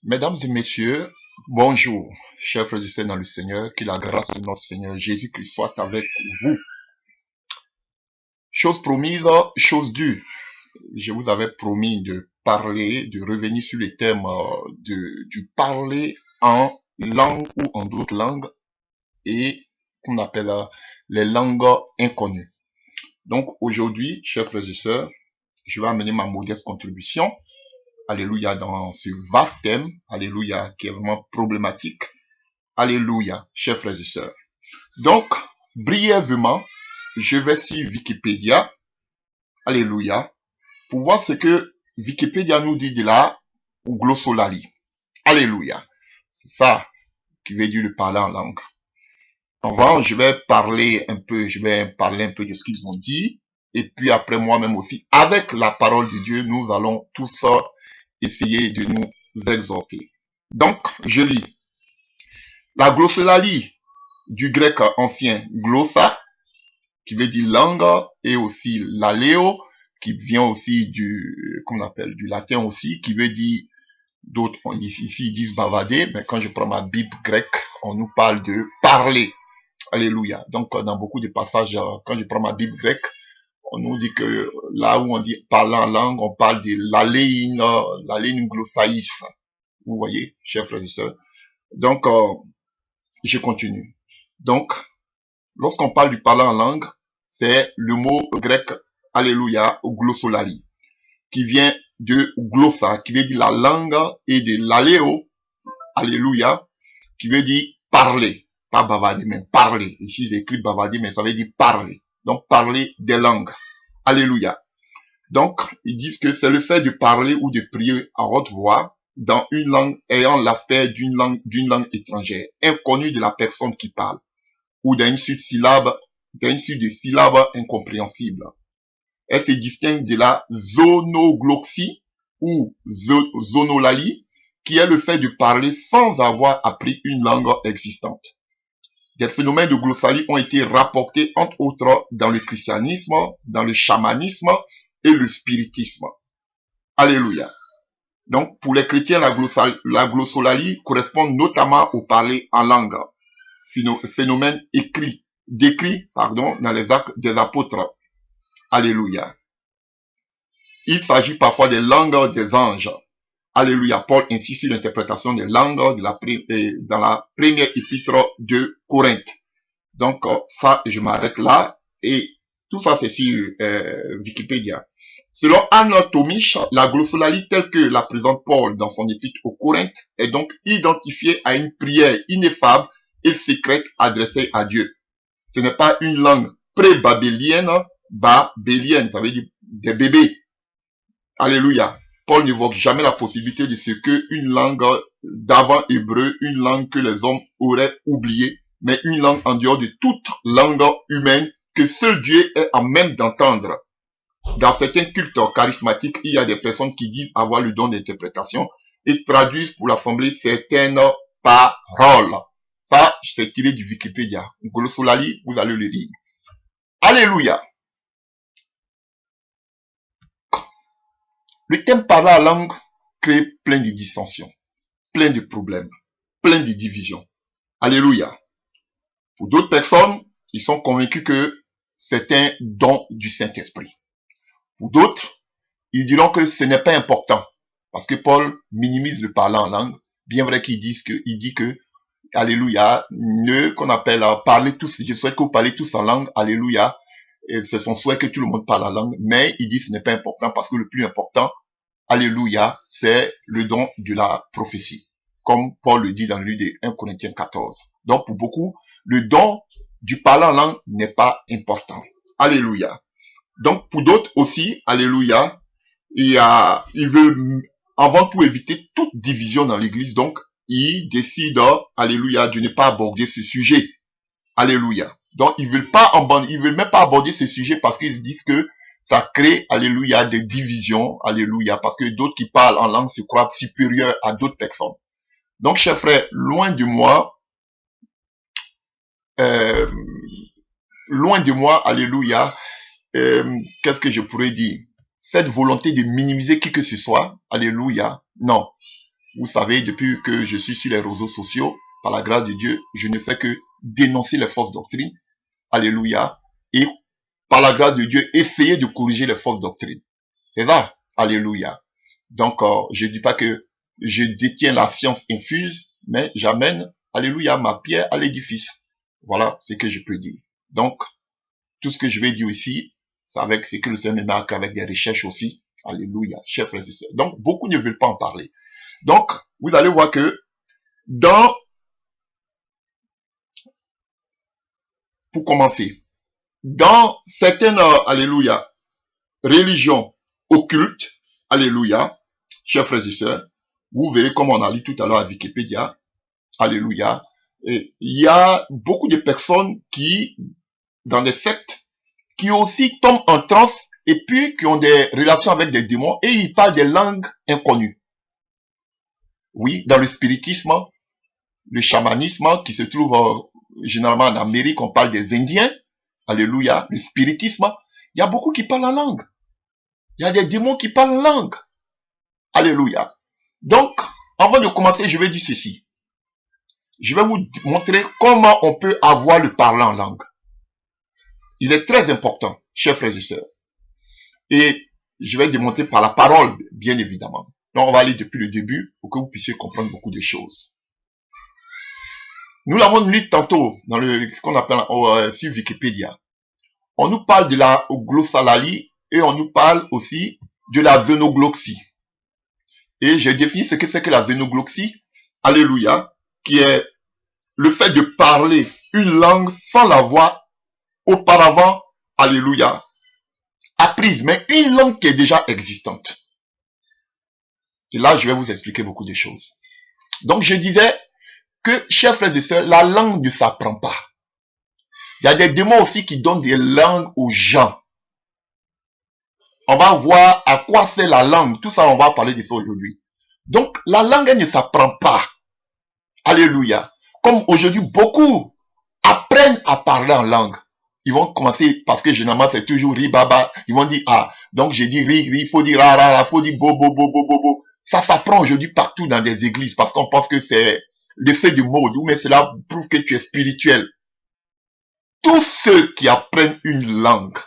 Mesdames et messieurs, bonjour, chers frères et sœurs dans le Seigneur, que la grâce de notre Seigneur Jésus-Christ soit avec vous. Chose promise, chose due. Je vous avais promis de parler, de revenir sur les thèmes du parler en langue ou en d'autres langues et qu'on appelle les langues inconnues. Donc aujourd'hui, chers frères et sœurs, je vais amener ma modeste contribution. Alléluia, dans ce vaste thème, alléluia, qui est vraiment problématique. Alléluia, chers frères et sœurs. Donc, brièvement, je vais sur Wikipédia, alléluia, pour voir ce que Wikipédia nous dit de la glossolalie. Alléluia. C'est ça qui veut dire le parler en langue. Avant, je vais parler un peu de ce qu'ils ont dit, et puis après moi-même aussi, avec la parole de Dieu, nous allons tous essayer de nous exhorter. Donc, je lis. La glossolalie, du grec ancien glossa, qui veut dire langue, et aussi l'aléo, qui vient aussi qu'on appelle du latin aussi, qui veut dire, d'autres ici ils disent bavader, mais quand je prends ma Bible grecque, on nous parle de parler. Alléluia. Donc, dans beaucoup de passages, quand je prends ma Bible grecque, on nous dit que là où on dit parler en langue, on parle de l'aléin glossaïs. Vous voyez, chers frères et sœurs. Donc, je continue. Donc, lorsqu'on parle du parler en langue, c'est le mot grec alléluia ou glossolali, qui vient de glossa, qui veut dire la langue, et de l'aléo, alléluia, qui veut dire parler, pas bavarder, mais parler. Ici, j'ai écrit bavarder, mais ça veut dire parler. Donc, parler des langues. Alléluia. Donc, ils disent que c'est le fait de parler ou de prier à haute voix dans une langue ayant l'aspect d'une langue étrangère, inconnue de la personne qui parle, ou d'une suite de syllabes incompréhensibles. Elle se distingue de la zonogloxie ou zonolalie, qui est le fait de parler sans avoir appris une langue existante. Des phénomènes de glossalie ont été rapportés entre autres dans le christianisme, dans le chamanisme et le spiritisme. Alléluia. Donc pour les chrétiens, la glossolalie correspond notamment au parler en langue, phénomène décrit dans les actes des apôtres. Alléluia. Il s'agit parfois des langues des anges. Alléluia. Paul insiste sur l'interprétation des langues dans la première épître de Corinthe. Donc, ça, je m'arrête là. Et tout ça, c'est sur Wikipédia. Selon Anne Tomich, la glossolalie telle que la présente Paul dans son épître aux Corinthes est donc identifiée à une prière ineffable et secrète adressée à Dieu. Ce n'est pas une langue pré-babélienne, ça veut dire des bébés. Alléluia. Paul n'évoque jamais la possibilité de ce que une langue d'avant hébreu, une langue que les hommes auraient oubliée, mais une langue en dehors de toute langue humaine que seul Dieu est en même d'entendre. Dans certains cultes charismatiques, il y a des personnes qui disent avoir le don d'interprétation et traduisent pour l'assemblée certaines paroles. Ça, c'est tiré du Wikipédia. Glossolali, vous allez le lire. Alléluia. Le thème parler la langue crée plein de dissensions, plein de problèmes, plein de divisions. Alléluia. Pour d'autres personnes, ils sont convaincus que c'est un don du Saint-Esprit. Pour d'autres, ils diront que ce n'est pas important, parce que Paul minimise le parler en langue, bien vrai qu'il dit que, alléluia, qu'on appelle parler tous, je souhaite que vous parlez tous en langue, alléluia, et c'est son souhait que tout le monde parle en langue, mais il dit que ce n'est pas important parce que le plus important, alléluia, c'est le don de la prophétie, comme Paul le dit dans le livre de 1 Corinthiens 14. Donc pour beaucoup, le don du parler en langue n'est pas important. Alléluia. Donc pour d'autres aussi, alléluia, ils veulent avant tout éviter toute division dans l'église, donc ils décident, alléluia, de ne pas aborder ce sujet. Alléluia. Donc ils veulent même pas aborder ce sujet parce qu'ils disent que ça crée, alléluia, des divisions, alléluia, parce que d'autres qui parlent en langue se croient supérieurs à d'autres personnes. Donc, chers frères, loin de moi, alléluia, qu'est-ce que je pourrais dire? Cette volonté de minimiser qui que ce soit, alléluia, non. Vous savez, depuis que je suis sur les réseaux sociaux, par la grâce de Dieu, je ne fais que dénoncer les fausses doctrines. Alléluia. Et par la grâce de Dieu, essayer de corriger les fausses doctrines. C'est ça. Alléluia. Donc, je ne dis pas que je détiens la science infuse, mais j'amène, alléluia, ma pierre à l'édifice. Voilà ce que je peux dire. Donc, tout ce que je vais dire ici, c'est avec ce que le Seigneur me marque, avec des recherches aussi. Alléluia, chers frères et sœurs. Donc, beaucoup ne veulent pas en parler. Donc, vous allez voir que pour commencer, dans certaines, alléluia, religions occultes, alléluia, chers frères et sœurs, vous verrez comme on a lu tout à l'heure à Wikipédia, alléluia, et il y a beaucoup de personnes qui, dans des sectes, qui aussi tombent en transe et puis qui ont des relations avec des démons et ils parlent des langues inconnues. Oui, dans le spiritisme, le chamanisme qui se trouve généralement en Amérique, on parle des Indiens, alléluia, le spiritisme, il y a beaucoup qui parlent en langue. Il y a des démons qui parlent en langue. Alléluia. Donc, avant de commencer, je vais dire ceci. Je vais vous montrer comment on peut avoir le parler en langue. Il est très important, chers frères et sœurs. Et je vais démontrer par la parole, bien évidemment. Donc, on va aller depuis le début pour que vous puissiez comprendre beaucoup de choses. Nous l'avons lu tantôt dans ce qu'on appelle sur Wikipédia. On nous parle de la glossolalie et on nous parle aussi de la xénogloxie. Et j'ai défini ce que c'est que la xénogloxie, alléluia, qui est le fait de parler une langue sans l'avoir auparavant, alléluia, apprise, mais une langue qui est déjà existante. Et là, je vais vous expliquer beaucoup de choses. Donc, je disais que, chers frères et sœurs, la langue ne s'apprend pas. Il y a des démons aussi qui donnent des langues aux gens. On va voir à quoi c'est la langue. Tout ça, on va parler de ça aujourd'hui. Donc, la langue, elle ne s'apprend pas. Alléluia. Comme aujourd'hui, beaucoup apprennent à parler en langue. Ils vont commencer, parce que généralement, c'est toujours ri, baba. Ils vont dire, ah, donc j'ai dit ri, ri, il faut dire ra, ra, ra, il faut dire bo, bo, bo, bo, bo, bo. Ça s'apprend aujourd'hui partout dans des églises, parce qu'on pense que c'est l'effet du mode, mais cela prouve que tu es spirituel. Tous ceux qui apprennent une langue,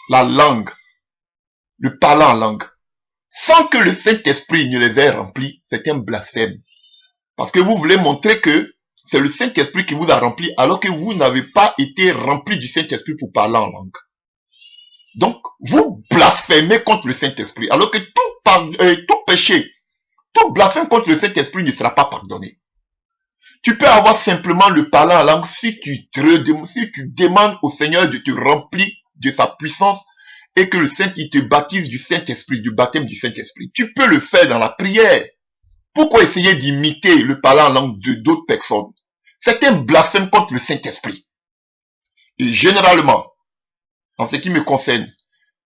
la langue, le parler en langue, sans que le Saint-Esprit ne les ait remplis, c'est un blasphème. Parce que vous voulez montrer que c'est le Saint-Esprit qui vous a rempli, alors que vous n'avez pas été rempli du Saint-Esprit pour parler en langue. Donc, vous blasphémez contre le Saint-Esprit, alors que tout péché, tout blasphème contre le Saint-Esprit ne sera pas pardonné. Tu peux avoir simplement le parler en langue si tu demandes au Seigneur de te remplir de sa puissance et que le Saint il te baptise du Saint-Esprit, du baptême du Saint-Esprit. Tu peux le faire dans la prière. Pourquoi essayer d'imiter le parler en langue de d'autres personnes? C'est un blasphème contre le Saint-Esprit. Et généralement, en ce qui me concerne,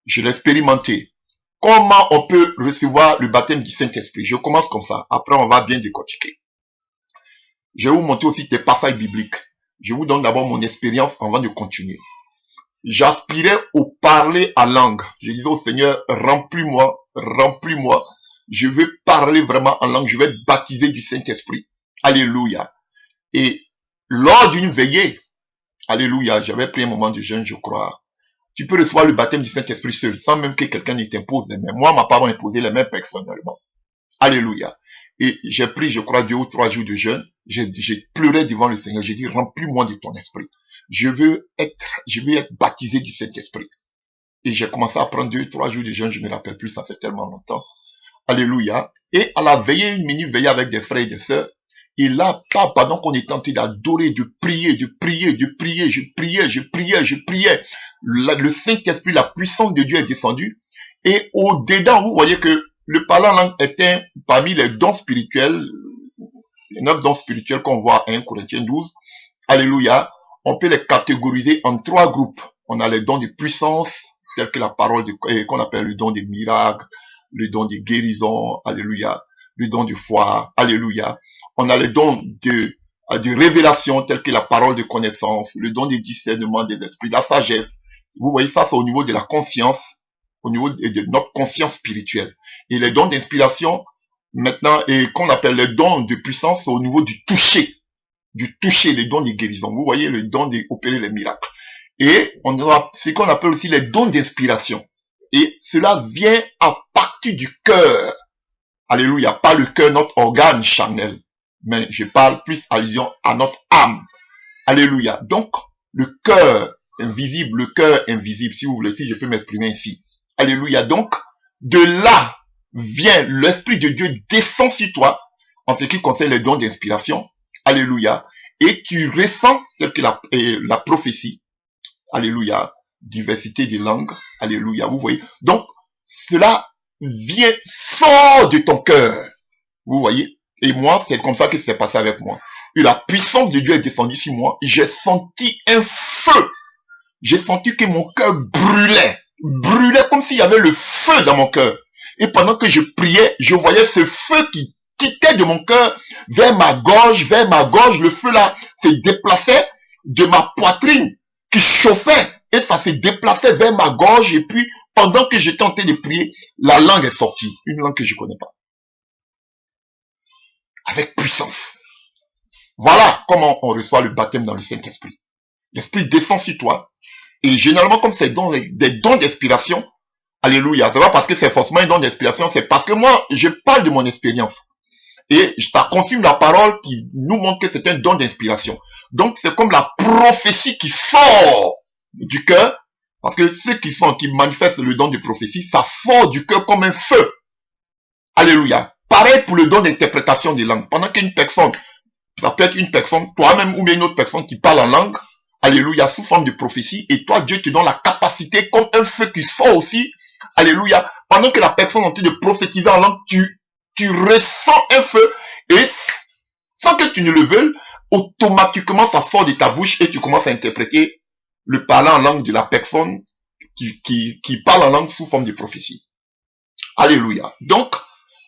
je l'ai expérimenté. Comment on peut recevoir le baptême du Saint-Esprit? Je commence comme ça. Après, on va bien décortiquer. Je vais vous montrer aussi des passages bibliques. Je vous donne d'abord mon expérience avant de continuer. J'aspirais au parler à langue. Je disais au Seigneur, remplis-moi, remplis-moi. Je veux parler vraiment en langue. Je vais être baptisé du Saint-Esprit. Alléluia. Et lors d'une veillée, alléluia, j'avais pris un moment de jeûne, je crois. Tu peux recevoir le baptême du Saint-Esprit seul, sans même que quelqu'un ne t'impose les mains. Moi, ma parole imposé les mains personnellement. Alléluia. Et j'ai pris, je crois, 2 ou 3 jours de jeûne. J'ai pleuré devant le Seigneur. J'ai dit, remplis-moi de ton esprit. Je veux être baptisé du Saint-Esprit. Et j'ai commencé à prendre 2 ou 3 jours de jeûne. Je ne me rappelle plus, ça fait tellement longtemps. Alléluia. Et à la veillée, une mini-veillée avec des frères et des sœurs. Et là, pendant qu'on est tenté d'adorer, de prier, je priais. Le Saint-Esprit, la puissance de Dieu est descendue. Et au-dedans, vous voyez que le parler en langue est parmi les dons spirituels, les 9 dons spirituels qu'on voit à 1 Corinthiens 12. Alléluia. On peut les catégoriser en 3 groupes. On a les dons de puissance, tels que la parole qu'on appelle le don des miracles, le don de guérison, alléluia, le don de foi, alléluia. On a les dons de révélation, tels que la parole de connaissance, le don de discernement des esprits, la sagesse. Vous voyez, ça c'est au niveau de la conscience, au niveau de notre conscience spirituelle. Et les dons d'inspiration, maintenant, et qu'on appelle les dons de puissance au niveau du toucher, les dons de guérison. Vous voyez, le don d'opérer les miracles. Et on aura ce qu'on appelle aussi les dons d'inspiration. Et cela vient à partir du cœur. Alléluia. Pas le cœur, notre organe charnel. Mais je parle plus allusion à notre âme. Alléluia. Donc, le cœur invisible, si vous voulez, si je peux m'exprimer ainsi. Alléluia. Donc, de là vient l'Esprit de Dieu descend sur toi en ce qui concerne les dons d'inspiration. Alléluia. Et tu ressens tel que la prophétie. Alléluia. Diversité des langues. Alléluia. Vous voyez. Donc, cela sort de ton cœur. Vous voyez. Et moi, c'est comme ça que c'est passé avec moi. Et la puissance de Dieu est descendue sur moi. J'ai senti un feu. J'ai senti que mon cœur brûlait. Brûlait comme s'il y avait le feu dans mon cœur. Et pendant que je priais, je voyais ce feu qui quittait de mon cœur vers ma gorge. Le feu là se déplaçait de ma poitrine qui chauffait. Et ça se déplaçait vers ma gorge. Et puis, pendant que j'étais en train de prier, la langue est sortie. Une langue que je ne connais pas. Avec puissance. Voilà comment on reçoit le baptême dans le Saint-Esprit. L'Esprit descend sur toi. Et généralement, comme c'est des dons d'inspiration, alléluia, c'est pas parce que c'est forcément un don d'inspiration, c'est parce que moi, je parle de mon expérience. Et ça confirme la parole qui nous montre que c'est un don d'inspiration. Donc, c'est comme la prophétie qui sort du cœur. Parce que ceux qui manifestent le don de prophétie, ça sort du cœur comme un feu. Alléluia. Pareil pour le don d'interprétation des langues. Pendant qu'une personne, ça peut être une personne, toi-même ou bien une autre personne qui parle en langue, alléluia, sous forme de prophétie, et toi, Dieu te donne la capacité, comme un feu qui sort aussi, alléluia, pendant que la personne est en train de prophétiser en langue, tu ressens un feu, et sans que tu ne le veuilles, automatiquement, ça sort de ta bouche, et tu commences à interpréter le parlant en langue de la personne qui parle en langue sous forme de prophétie. Alléluia. Donc,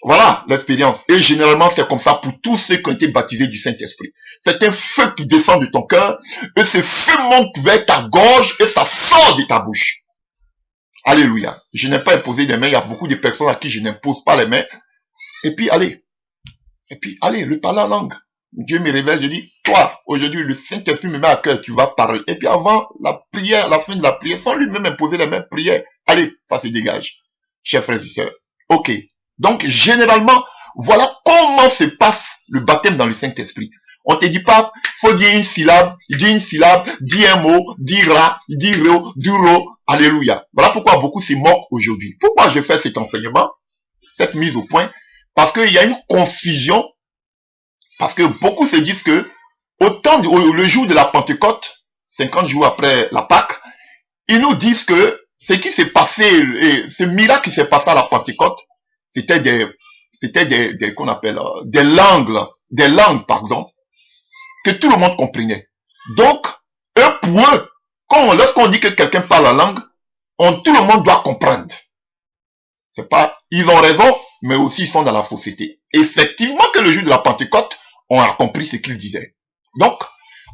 voilà l'expérience. Et généralement, c'est comme ça pour tous ceux qui ont été baptisés du Saint-Esprit. C'est un feu qui descend de ton cœur, et ce feu monte vers ta gorge, et ça sort de ta bouche. Alléluia. Je n'ai pas imposé des mains. Il y a beaucoup de personnes à qui je n'impose pas les mains. Et puis, allez, le parler en langue. Dieu me révèle, je dis, toi, aujourd'hui, le Saint-Esprit me met à cœur, tu vas parler. Et puis avant la prière, la fin de la prière, sans lui-même imposer les mains, prière. Allez, ça se dégage. Chers frères et sœurs. Ok. Donc, généralement, voilà comment se passe le baptême dans le Saint-Esprit. On te dit pas, faut dire une syllabe, dis un mot, dis ra, dis ro, dis ro, alléluia. Voilà pourquoi beaucoup se moquent aujourd'hui. Pourquoi je fais cet enseignement, cette mise au point? Parce qu'il y a une confusion, parce que beaucoup se disent que, le jour de la Pentecôte, 50 jours après la Pâque, ils nous disent que ce qui s'est passé, ce miracle qui s'est passé à la Pentecôte, c'était qu'on appelle, des langues, pardon, que tout le monde comprenait. Donc, pour eux, lorsqu'on dit que quelqu'un parle la langue, tout le monde doit comprendre. C'est pas, ils ont raison, mais aussi ils sont dans la fausseté. Effectivement que le jour de la Pentecôte, on a compris ce qu'il disait. Donc,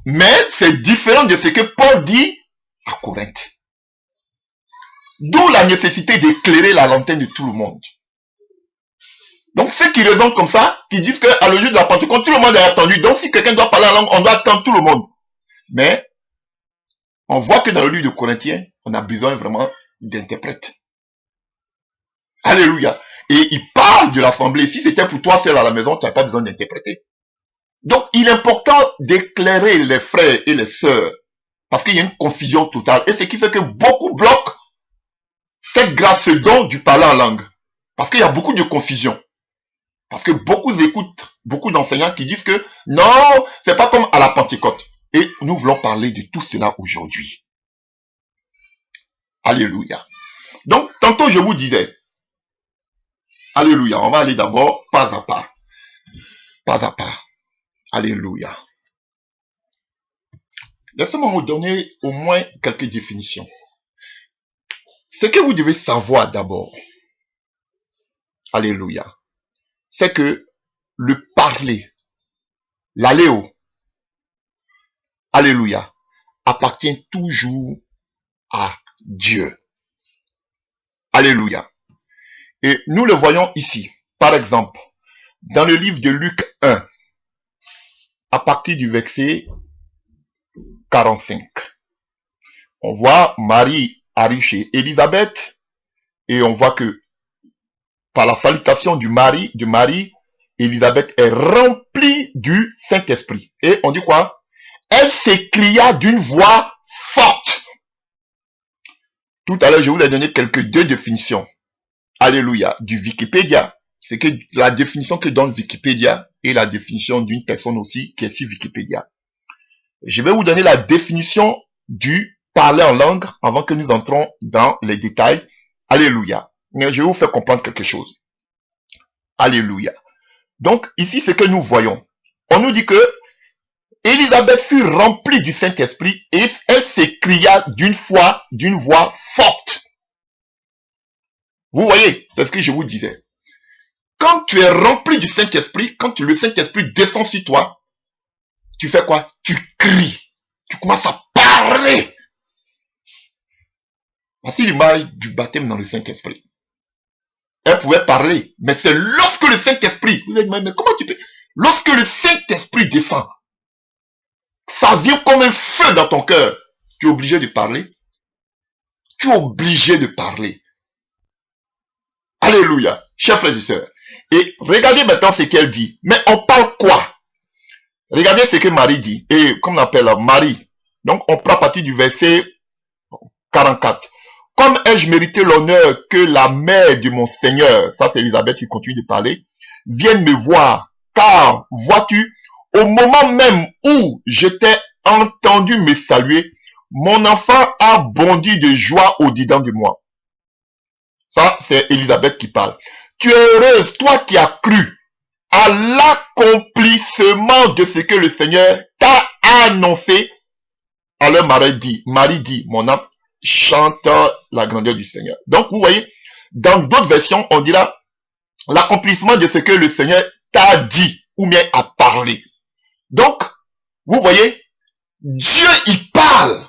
mais c'est différent de ce que Paul dit à Corinthe. D'où la nécessité d'éclairer la lanterne de tout le monde. Donc, ceux qui raisonnent comme ça, qui disent qu'à le jour de la Pentecôte, tout le monde est attendu. Donc, si quelqu'un doit parler la langue, on doit attendre tout le monde. Mais, on voit que dans le livre de Corinthiens, on a besoin vraiment d'interprètes. Alléluia. Et il parle de l'assemblée. Si c'était pour toi seul à la maison, tu n'as pas besoin d'interpréter. Donc, il est important d'éclairer les frères et les sœurs. Parce qu'il y a une confusion totale. Et ce qui fait que beaucoup bloquent cette grâce don du parler en langue. Parce qu'il y a beaucoup de confusion. Parce que beaucoup écoutent, beaucoup d'enseignants qui disent que non, c'est pas comme à la Pentecôte. Et nous voulons parler de tout cela aujourd'hui. Alléluia. Donc, tantôt je vous disais, alléluia, on va aller d'abord pas à pas. Pas à pas. Alléluia. Laissez-moi vous donner au moins quelques définitions. Ce que vous devez savoir d'abord, alléluia, c'est que le parler, l'aléo, alléluia, appartient toujours à Dieu. Alléluia. Et nous le voyons ici. Par exemple, Dans le livre de Luc 1, à partir du verset 45, on voit Marie arrive chez Élisabeth et on voit que par la salutation de Marie, Élisabeth est remplie du Saint-Esprit. Et on dit quoi? Elle s'écria d'une voix forte. Tout à l'heure, je vous ai donné deux définitions. Alléluia, du Wikipédia. C'est que la définition que donne Wikipédia et la définition d'une personne aussi qui est sur Wikipédia. Je vais vous donner la définition du parler en langue avant que nous entrons dans les détails. Alléluia. Mais je vais vous faire comprendre quelque chose. Alléluia. Donc, ici, ce que nous voyons. On nous dit que Élisabeth fut remplie du Saint-Esprit et elle s'écria d'une voix forte. Vous voyez, c'est ce que je vous disais. Quand tu es rempli du Saint-Esprit, quand le Saint-Esprit descend sur toi, tu fais quoi? Tu cries. Tu commences à parler. Voici l'image du baptême dans le Saint-Esprit. Elle pouvait parler, mais c'est lorsque le Saint-Esprit, vous êtes mais comment tu peux? Lorsque le Saint-Esprit descend, ça vient comme un feu dans ton cœur. Tu es obligé de parler. Tu es obligé de parler. Alléluia, chers frères et sœurs. Et regardez maintenant ce qu'elle dit. Mais on parle quoi? Regardez ce que Marie dit. Et comme on appelle Marie. Donc on prend à partir du verset 44. Comme ai-je mérité l'honneur que la mère de mon Seigneur, ça c'est Élisabeth qui continue de parler, vienne me voir. Car, vois-tu, au moment même où j'étais entendu me saluer, mon enfant a bondi de joie au-dedans de moi. Ça, c'est Élisabeth qui parle. Tu es heureuse, toi qui as cru à l'accomplissement de ce que le Seigneur t'a annoncé. Alors Marie dit, mon âme chante la grandeur du Seigneur. Donc, vous voyez, dans d'autres versions, on dira l'accomplissement de ce que le Seigneur t'a dit ou bien a parlé. Donc, vous voyez, Dieu, il parle.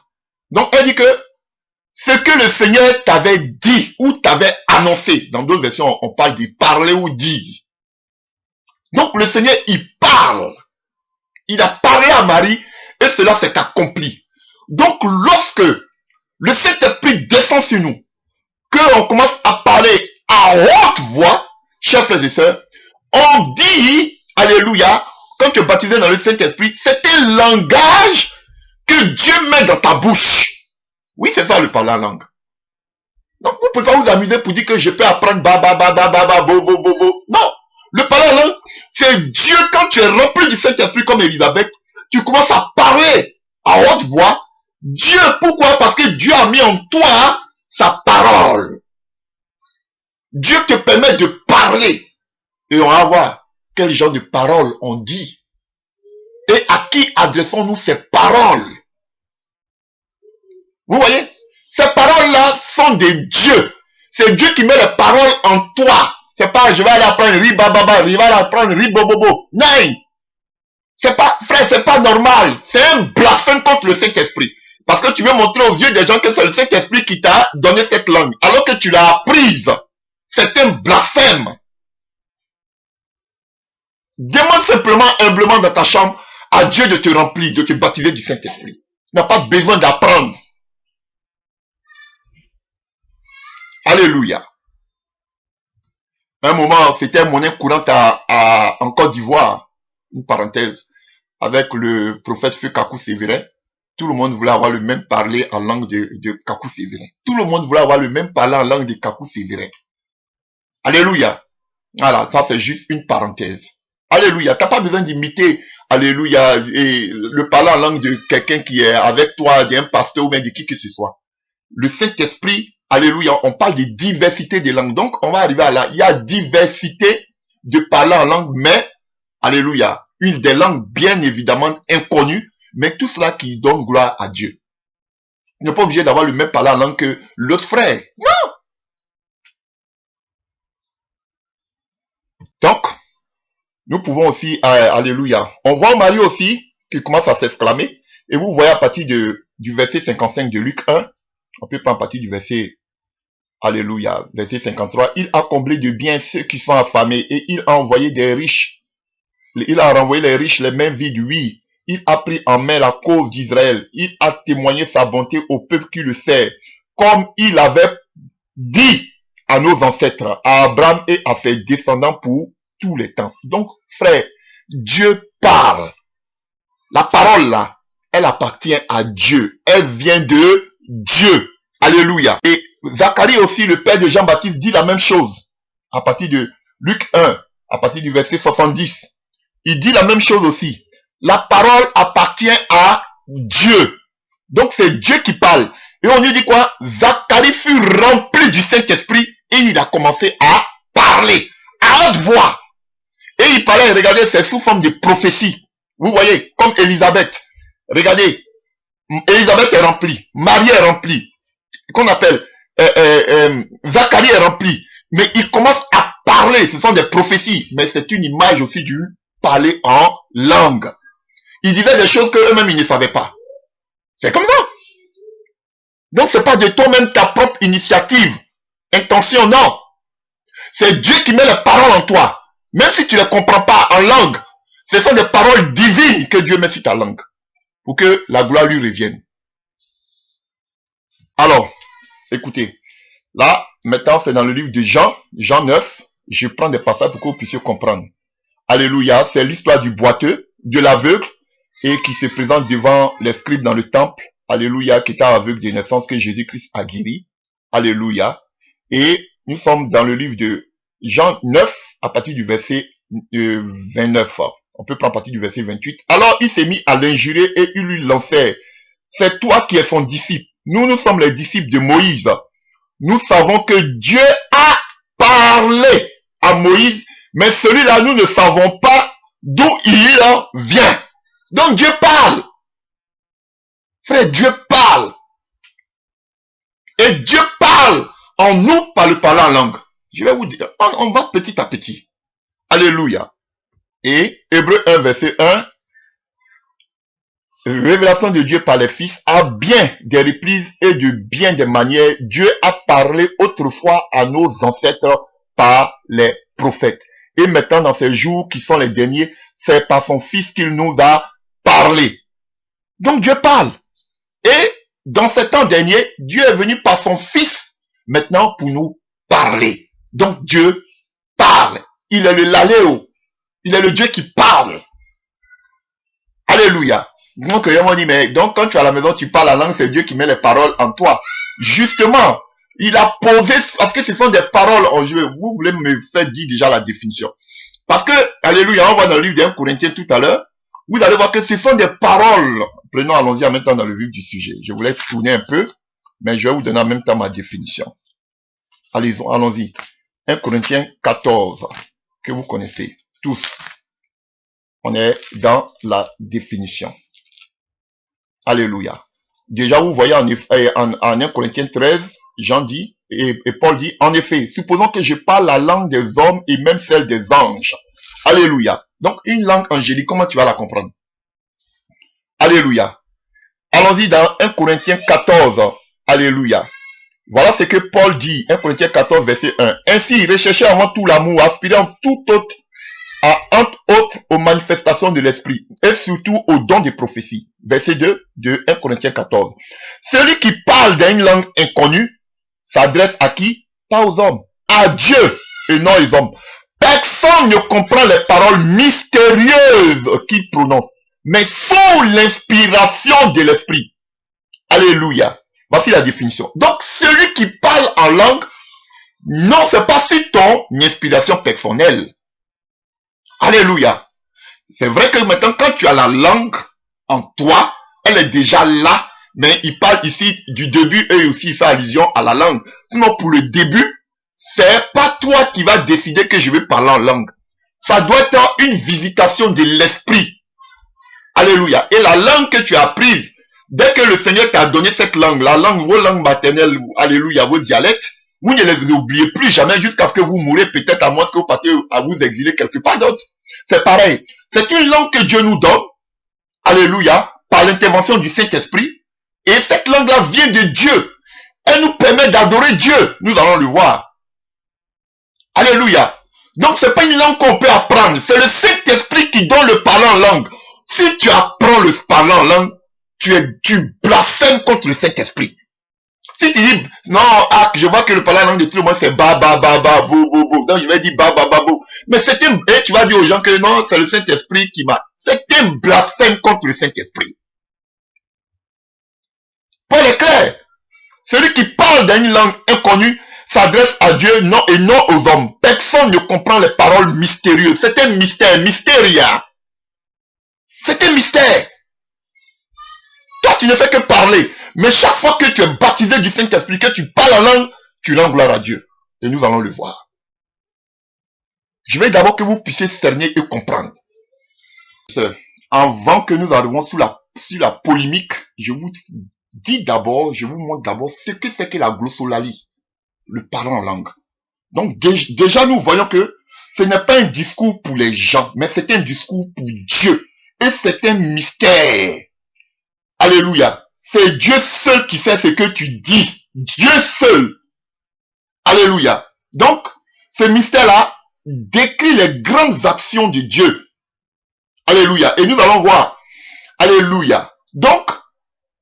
Donc, elle dit que ce que le Seigneur t'avait dit ou t'avait annoncé, dans d'autres versions, on parle de parler ou dire. Donc, le Seigneur, il parle. Il a parlé à Marie et cela s'est accompli. Donc, lorsque le Saint-Esprit descend sur nous, qu'on commence à parler à haute voix, chers frères et sœurs, on dit, alléluia, quand tu es baptisé dans le Saint-Esprit, c'est un langage que Dieu met dans ta bouche. Oui, c'est ça le parler en langue. Donc, vous ne pouvez pas vous amuser pour dire que je peux apprendre bo. Non. Le parler en langue, c'est Dieu, quand tu es rempli du Saint-Esprit comme Élisabeth, tu commences à parler à haute voix. Dieu, pourquoi? Parce que Dieu a mis en toi sa parole. Dieu te permet de parler. Et on va voir quel genre de paroles on dit. Et à qui adressons-nous ces paroles? Vous voyez? Ces paroles-là sont de Dieu. C'est Dieu qui met les paroles en toi. C'est pas, je vais aller apprendre ribababa, je vais aller apprendre ribobobo. Non! C'est pas, frère, c'est pas normal. C'est un blasphème contre le Saint-Esprit. Parce que tu veux montrer aux yeux des gens que c'est le Saint-Esprit qui t'a donné cette langue. Alors que tu l'as apprise. C'est un blasphème. Demande simplement, humblement dans ta chambre, à Dieu de te remplir, de te baptiser du Saint-Esprit. Tu n'as pas besoin d'apprendre. Alléluia. À un moment, c'était monnaie courante en Côte d'Ivoire. Une parenthèse. Avec le prophète Feu Kakou Sévérin. Tout le monde voulait avoir le même parler en langue de Kakou Sévérin. Tout le monde voulait avoir le même parler en langue de Kakou Sévérin. Alléluia. Voilà, ça c'est juste une parenthèse. Alléluia. T'as pas besoin d'imiter, alléluia, et le parler en langue de quelqu'un qui est avec toi, d'un pasteur ou bien de qui que ce soit. Le Saint-Esprit, alléluia, on parle de diversité des langues. Donc, on va arriver à là. Il y a diversité de parler en langue, mais, alléluia, une des langues bien évidemment inconnues, mais tout cela qui donne gloire à Dieu. On n'est pas obligé d'avoir le même parler en langue que l'autre frère. Non! Donc, nous pouvons aussi, alléluia. On voit Marie aussi qui commence à s'exclamer. Et vous voyez à partir du verset 55 de Luc 1, on peut prendre à partir du verset Alléluia. Verset 53. Il a comblé de biens ceux qui sont affamés et il a envoyé des riches. Il a renvoyé les riches les mains vides, oui. Il a pris en main la cause d'Israël. Il a témoigné sa bonté au peuple qui le sert. Comme il avait dit à nos ancêtres, à Abraham et à ses descendants pour tous les temps. Donc, frère, Dieu parle. La parole là, elle appartient à Dieu. Elle vient de Dieu. Alléluia. Et Zacharie aussi, le père de Jean-Baptiste, dit la même chose. À partir de Luc 1, à partir du verset 70. Il dit la même chose aussi. La parole appartient à Dieu. Donc c'est Dieu qui parle. Et on lui dit quoi? Zacharie fut rempli du Saint-Esprit et il a commencé à parler à haute voix. Et il parlait, regardez, c'est sous forme de prophétie. Vous voyez, comme Élisabeth. Regardez, Élisabeth est remplie, Marie est remplie. Qu'on appelle Zacharie est rempli. Mais il commence à parler, ce sont des prophéties. Mais c'est une image aussi du parler en langue. Il disait des choses qu'eux-mêmes ils ne savaient pas. C'est comme ça. Donc c'est pas de toi-même ta propre initiative, intention, non. C'est Dieu qui met les paroles en toi. Même si tu ne les comprends pas en langue, ce sont des paroles divines que Dieu met sur ta langue. Pour que la gloire lui revienne. Alors, écoutez. Là, maintenant c'est dans le livre de Jean, Jean 9. Je prends des passages pour que vous puissiez comprendre. Alléluia, c'est l'histoire du boiteux, de l'aveugle, et qui se présente devant les scribes dans le temple. Alléluia, qui était aveugle de naissance que Jésus-Christ a guéri. Alléluia. Et nous sommes dans le livre de Jean 9, à partir du verset 29. On peut prendre à partir du verset 28. Alors il s'est mis à l'injurer et il lui lançait. C'est toi qui es son disciple. Nous sommes les disciples de Moïse. Nous savons que Dieu a parlé à Moïse, mais celui-là, nous ne savons pas d'où il vient. Donc Dieu parle. Frère, Dieu parle. Et Dieu parle en nous par le parler en langue. Je vais vous dire, on va petit à petit. Alléluia. Et Hébreux 1, verset 1. Révélation de Dieu par les fils, à bien des reprises et de bien des manières, Dieu a parlé autrefois à nos ancêtres par les prophètes. Et maintenant, dans ces jours qui sont les derniers, c'est par son fils qu'il nous a parlé. Donc Dieu parle. Et dans ces temps derniers, Dieu est venu par son fils maintenant pour nous parler. Donc Dieu parle. Il est le Laléo. Il est le Dieu qui parle. Alléluia. Donc, on dit, mais donc quand tu es à la maison, tu parles la langue, c'est Dieu qui met les paroles en toi. Justement, il a posé, parce que ce sont des paroles en jeu. Vous voulez me faire dire déjà la définition. Parce que, alléluia, on va dans le livre d'1 Corinthiens tout à l'heure. Vous allez voir que ce sont des paroles. Prenons, allons-y en même temps dans le vif du sujet. Je voulais tourner un peu, mais je vais vous donner en même temps ma définition. Allons-y. 1 Corinthiens 14, que vous connaissez tous. On est dans la définition. Alléluia. Déjà, vous voyez en 1 Corinthiens 13, Jean dit, et Paul dit, en effet, supposons que je parle la langue des hommes et même celle des anges. Alléluia. Donc, une langue angélique, comment tu vas la comprendre? Alléluia. Allons-y dans 1 Corinthiens 14. Alléluia. Voilà ce que Paul dit, 1 Corinthiens 14, verset 1. Ainsi, recherchez avant tout l'amour, aspirant tout autre entre autres aux manifestations de l'esprit et surtout aux dons des prophéties. Verset 2 de 1 Corinthiens 14. Celui qui parle d'une langue inconnue s'adresse à qui? Pas aux hommes, à Dieu et non aux hommes. Personne ne comprend les paroles mystérieuses qu'il prononce, mais sous l'inspiration de l'esprit. Alléluia. Voici la définition. Donc, celui qui parle en langue, non, c'est pas sur ton inspiration personnelle. Alléluia. C'est vrai que maintenant, quand tu as la langue en toi, elle est déjà là, mais il parle ici du début et aussi il fait allusion à la langue. Sinon, pour le début, c'est pas toi qui vas décider que je vais parler en langue. Ça doit être une visitation de l'esprit. Alléluia. Et la langue que tu as apprise, dès que le Seigneur t'a donné cette langue, la langue, vos langues maternelles, alléluia, vos dialectes, vous ne les oubliez plus jamais jusqu'à ce que vous mourrez, peut-être à moins que vous partez à vous exiler quelque part d'autre. C'est pareil. C'est une langue que Dieu nous donne, alléluia, par l'intervention du Saint-Esprit. Et cette langue-là vient de Dieu. Elle Elle nous permet d'adorer Dieu. Nous allons le voir. Alléluia. Donc, c'est pas une langue qu'on peut apprendre. C'est le Saint-Esprit qui donne le parler en langue. Si tu apprends le parler en langue, tu blasphèmes contre le Saint-Esprit. Si tu dis, non, ah, je vois que le parler en langue de tout le monde, c'est ba, ba, ba, ba, bou, bou, bou. Donc, je vais dire ba, ba, ba, bou. Mais et tu vas dire aux gens que non, c'est le Saint-Esprit qui m'a. C'est un blasphème contre le Saint-Esprit. Paul est clair. Celui qui parle dans une langue inconnue s'adresse à Dieu non et non aux hommes. Personne ne comprend les paroles mystérieuses. C'est un mystère, mystéria. C'est un mystère. Toi, tu ne fais que parler. Mais chaque fois que tu es baptisé du Saint-Esprit, que tu parles en langue, tu rends gloire à Dieu. Et nous allons le voir. Je vais d'abord que vous puissiez cerner et comprendre. Avant que nous arrivions sur la polémique, je vous montre d'abord ce que c'est que la glossolalie, le parler en langue. Donc déjà nous voyons que ce n'est pas un discours pour les gens, mais c'est un discours pour Dieu. Et c'est un mystère. Alléluia. C'est Dieu seul qui sait ce que tu dis. Dieu seul. Alléluia. Donc, ce mystère-là décrit les grandes actions de Dieu. Alléluia. Et nous allons voir. Alléluia. Donc,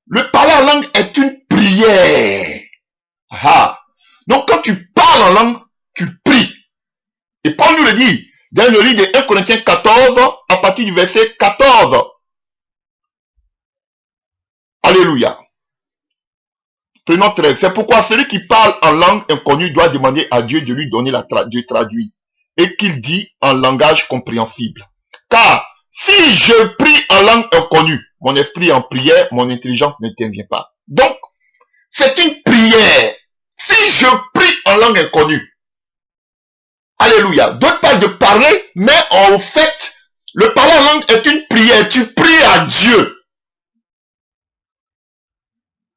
le parler en langue est une prière. Ah. Donc, quand tu parles en langue, tu pries. Et Paul nous le dit dans le livre de 1 Corinthiens 14, à partir du verset 14. Alléluia. Prenons 13. C'est pourquoi celui qui parle en langue inconnue doit demander à Dieu de lui donner de traduire. Et qu'il dit en langage compréhensible. Car si je prie en langue inconnue, mon esprit est en prière, mon intelligence n'intervient pas. Donc, c'est une prière. Si je prie en langue inconnue, alléluia. D'autres parlent de parler, mais en fait, le parler en langue est une prière. Tu pries à Dieu.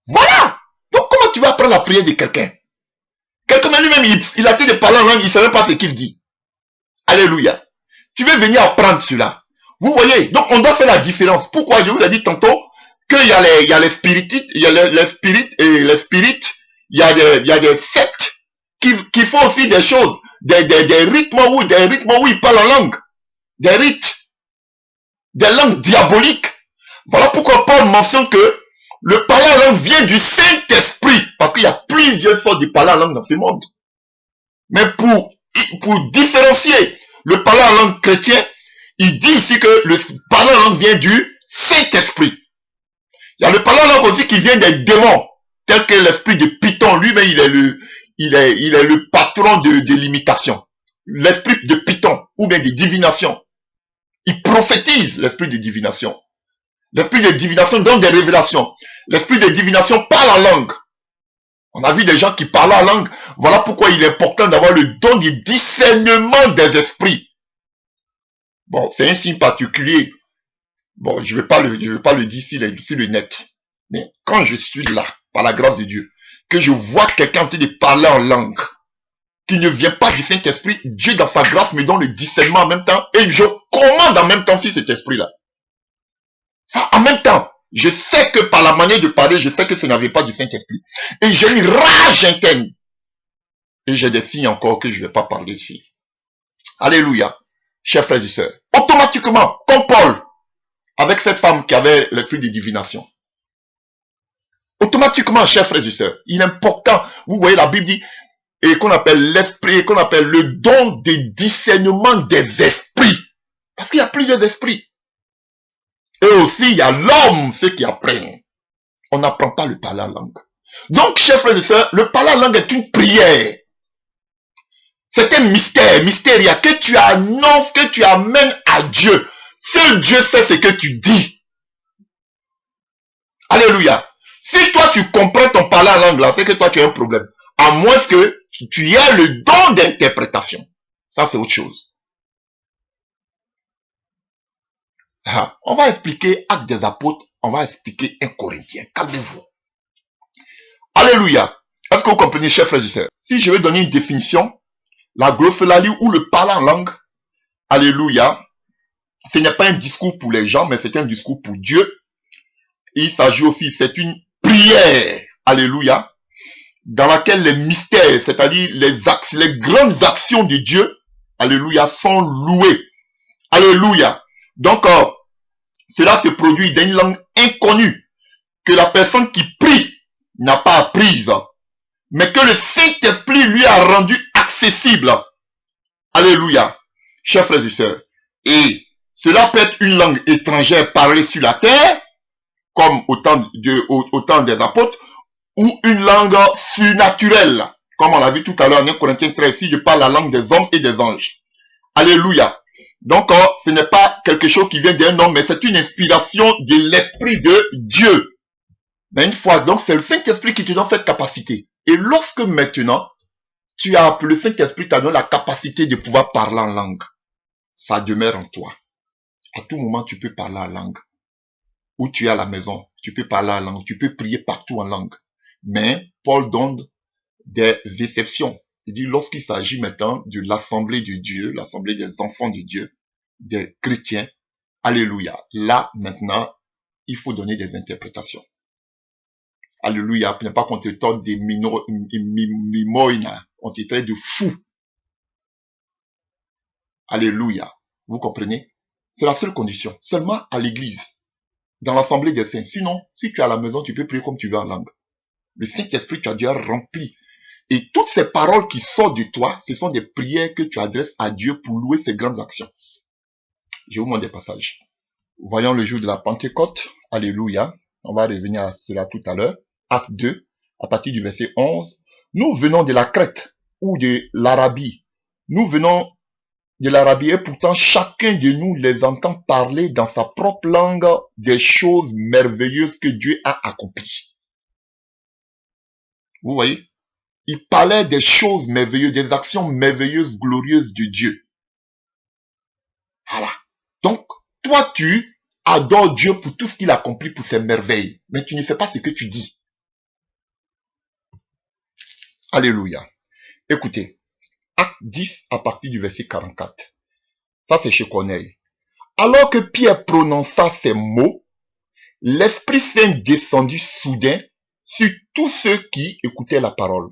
Voilà. Donc, comment tu vas apprendre la prière de quelqu'un? Quelqu'un lui-même, il a été de parler en langue, il ne sait même pas ce qu'il dit. Alléluia. Tu veux venir apprendre cela. Vous voyez, donc on doit faire la différence. Pourquoi? Je vous ai dit tantôt qu'il y a les spiritistes, il y a les spirites et les spirites, il y a des sectes qui font aussi des choses, des rythmes où ils parlent en langue, des rites, des langues diaboliques. Voilà pourquoi Paul mentionne que le parler en langue vient du Saint-Esprit, parce qu'il y a plusieurs sortes de parler en langue dans ce monde. Mais pour différencier le parler en langue chrétien, il dit ici que le parler en langue vient du Saint-Esprit. Il y a le parler en langue aussi qui vient des démons, tel que l'esprit de Python. Lui-même, il est le patron de l'imitation. L'esprit de Python, ou bien de divination. Il prophétise l'esprit de divination. L'esprit de divination donne des révélations. L'esprit de divination parle en langue. On a vu des gens qui parlent en langue. Voilà pourquoi il est important d'avoir le don du discernement des esprits. Bon, c'est un signe particulier. Bon, je vais pas le dire sur le net. Mais quand je suis là, par la grâce de Dieu, que je vois quelqu'un en train de parler en langue, qui ne vient pas du Saint-Esprit, Dieu dans sa grâce me donne le discernement en même temps, et je commande en même temps sur cet esprit-là. Ça, en même temps, je sais que par la manière de parler, je sais que ce n'avait pas du Saint-Esprit. Et j'ai une rage interne. Et j'ai des signes encore que je ne vais pas parler ici. Alléluia. Chers frères et sœurs. Automatiquement, comme Paul, avec cette femme qui avait l'esprit de divination. Automatiquement, chers frères et sœurs, il est important. Vous voyez, la Bible dit, et qu'on appelle l'esprit, qu'on appelle le don de discernement des esprits. Parce qu'il y a plusieurs esprits. Et aussi, il y a l'homme, ceux qui apprennent. On n'apprend pas le parler en langue. Donc, chers frères et sœurs, le parler en langue est une prière. C'est un mystère que tu annonces, que tu amènes à Dieu. Seul Dieu sait ce que tu dis. Alléluia. Si toi tu comprends ton parler en langue là, c'est que toi tu as un problème. À moins que tu aies le don d'interprétation. Ça c'est autre chose. Ah, on va expliquer Actes des Apôtres, on va expliquer 1 Corinthiens. Calmez-vous. Alléluia. Est-ce que vous comprenez, chers frères et sœurs? Si je vais donner une définition, la glossolalie ou le parler en langue, alléluia, ce n'est pas un discours pour les gens, mais c'est un discours pour Dieu. Et il s'agit aussi, c'est une prière, alléluia, dans laquelle les mystères, c'est-à-dire les grandes actions de Dieu, alléluia, sont louées. Alléluia. Donc, cela se produit dans une langue inconnue que la personne qui prie n'a pas apprise, mais que le Saint-Esprit lui a rendu accessible. Alléluia. Chers frères et sœurs. Et cela peut être une langue étrangère parlée sur la terre, comme au temps des apôtres, ou une langue surnaturelle, comme on l'a vu tout à l'heure en 1 Corinthiens 13, si je parle la langue des hommes et des anges. Alléluia. Donc, ce n'est pas quelque chose qui vient d'un homme, mais c'est une inspiration de l'Esprit de Dieu. Mais une fois, donc, c'est le Saint-Esprit qui te donne cette capacité. Et lorsque maintenant, tu as, le Saint-Esprit t'a donné la capacité de pouvoir parler en langue, ça demeure en toi. À tout moment, tu peux parler en langue. Où tu es à la maison, tu peux parler en langue, tu peux prier partout en langue. Mais Paul donne des exceptions. Il dit, lorsqu'il s'agit maintenant de l'assemblée de Dieu, l'assemblée des enfants de Dieu, des chrétiens, alléluia. Là, maintenant, il faut donner des interprétations. Alléluia. Ne pas qu'on te donne des mimoina. On te traite de fou. Alléluia. Vous comprenez? C'est la seule condition. Seulement à l'église. Dans l'assemblée des saints. Sinon, si tu es à la maison, tu peux prier comme tu veux en langue. Le Saint-Esprit, tu as déjà rempli. Et toutes ces paroles qui sortent de toi, ce sont des prières que tu adresses à Dieu pour louer ses grandes actions. Je vous montre des passages. Voyons le jour de la Pentecôte. Alléluia. On va revenir à cela tout à l'heure. Acte 2, à partir du verset 11. Nous venons de la Crète ou de l'Arabie. Nous venons de l'Arabie et pourtant chacun de nous les entend parler dans sa propre langue des choses merveilleuses que Dieu a accomplies. Vous voyez? Il parlait des choses merveilleuses, des actions merveilleuses, glorieuses de Dieu. Voilà. Donc, toi, tu adores Dieu pour tout ce qu'il a accompli, pour ses merveilles. Mais tu ne sais pas ce que tu dis. Alléluia. Écoutez, Acte 10 à partir du verset 44. Ça, c'est chez Corneille. Alors que Pierre prononça ces mots, l'Esprit Saint descendit soudain sur tous ceux qui écoutaient la parole.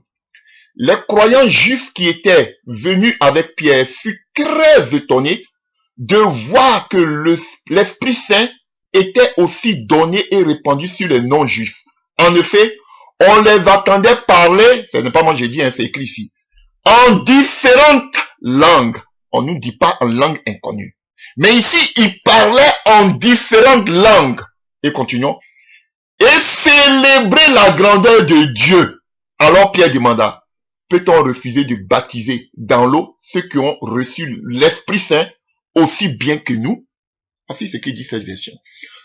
Les croyants juifs qui étaient venus avec Pierre furent très étonnés de voir que l'Esprit Saint était aussi donné et répandu sur les non-juifs. En effet, on les attendait parler, ce n'est pas moi j'ai dit, c'est écrit ici, en différentes langues. On ne nous dit pas en langue inconnue. Mais ici, ils parlaient en différentes langues. Et continuons. Et célébrer la grandeur de Dieu. Alors Pierre demanda, peut-on refuser de baptiser dans l'eau ceux qui ont reçu l'Esprit Saint aussi bien que nous? Voici ce que dit cette version.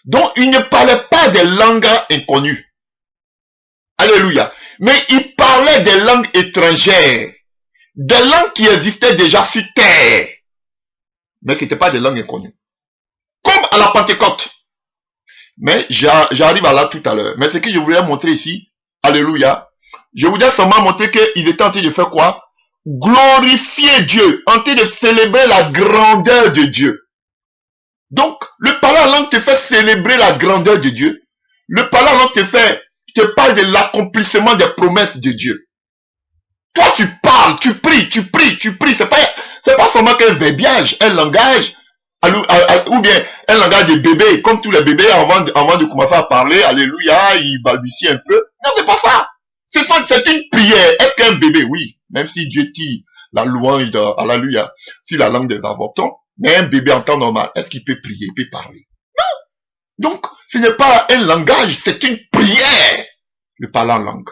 Donc, il ne parlait pas des langues inconnues. Alléluia. Mais il parlait des langues étrangères. Des langues qui existaient déjà sur terre. Mais ce n'étaient pas des langues inconnues. Comme à la Pentecôte. Mais j'arrive à là tout à l'heure. Mais ce que je voulais montrer ici, alléluia, je voudrais seulement montrer qu'ils étaient en train de faire quoi? Glorifier Dieu, en train de célébrer la grandeur de Dieu. Donc, le parler en langue te fait célébrer la grandeur de Dieu. Le parler en langue te parle de l'accomplissement des promesses de Dieu. Toi, tu parles, tu pries. C'est pas seulement qu'un verbiage, un langage, ou bien un langage de bébé, comme tous les bébés avant de commencer à parler, alléluia, ils balbutient un peu. Non, c'est pas ça. C'est une prière. Est-ce qu'un bébé, oui, même si Dieu dit la louange alléluia sur la langue des avortons, mais un bébé en temps normal, est-ce qu'il peut prier, il peut parler? Non. Donc, ce n'est pas un langage, c'est une prière, le parler en langue.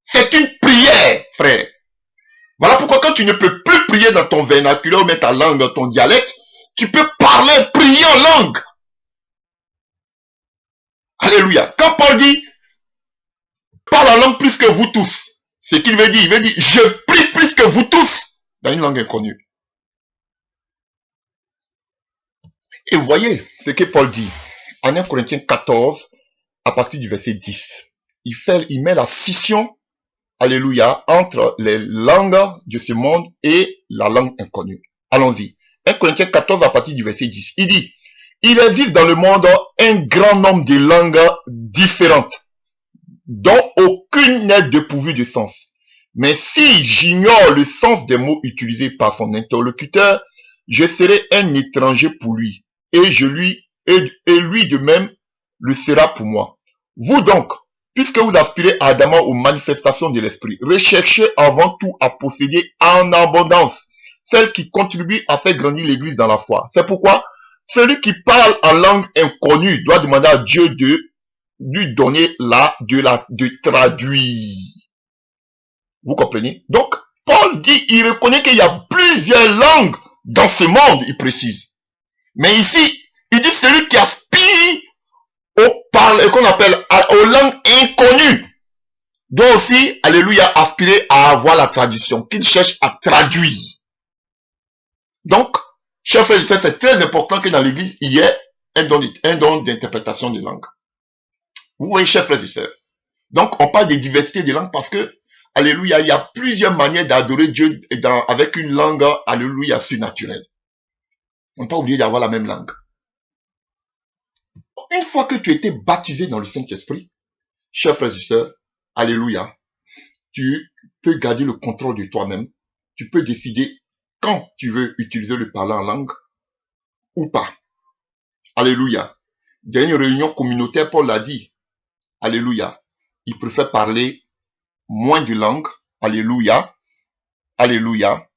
C'est une prière, frère. Voilà pourquoi quand tu ne peux plus prier dans ton vernaculaire ou mettre ta langue dans ton dialecte, tu peux parler, prier en langue. Alléluia. Quand Paul dit, parle en langue plus que vous tous, ce qu'il veut dire, je prie plus que vous tous, dans une langue inconnue. Et voyez ce que Paul dit, en 1 Corinthiens 14, à partir du verset 10. Il met la fission, alléluia, entre les langues de ce monde et la langue inconnue. Allons-y. 1 Corinthiens 14 à partir du verset 10. Il dit, il existe dans le monde un grand nombre de langues différentes. dont aucune n'est dépourvue de sens. Mais si j'ignore le sens des mots utilisés par son interlocuteur, je serai un étranger pour lui, et lui de même le sera pour moi. Vous donc, puisque vous aspirez ardemment aux manifestations de l'esprit, recherchez avant tout à posséder en abondance celles qui contribuent à faire grandir l'église dans la foi. C'est pourquoi celui qui parle en langue inconnue doit demander à Dieu de lui donner de traduire. Vous comprenez? Donc, Paul dit, il reconnaît qu'il y a plusieurs langues dans ce monde, il précise. Mais ici, il dit celui qui aspire qu'on appelle aux langues inconnues doit aussi, alléluia, aspirer à avoir la traduction, qu'il cherche à traduire. Donc, chers frères et sœurs, c'est très important que dans l'église, il y ait un don d'interprétation des langues. Vous voyez, chers frères et sœurs. Donc, on parle de diversité des langues parce que, alléluia, il y a plusieurs manières d'adorer Dieu avec une langue, alléluia, surnaturelle. On n'a pas oublié d'avoir la même langue. Une fois que tu as été baptisé dans le Saint-Esprit, chers frères et sœurs, alléluia, tu peux garder le contrôle de toi-même. Tu peux décider quand tu veux utiliser le parler en langue ou pas. Alléluia. Il y a une réunion communautaire, Paul l'a dit. Alléluia. Il préfère parler moins de langues. Alléluia. Alléluia.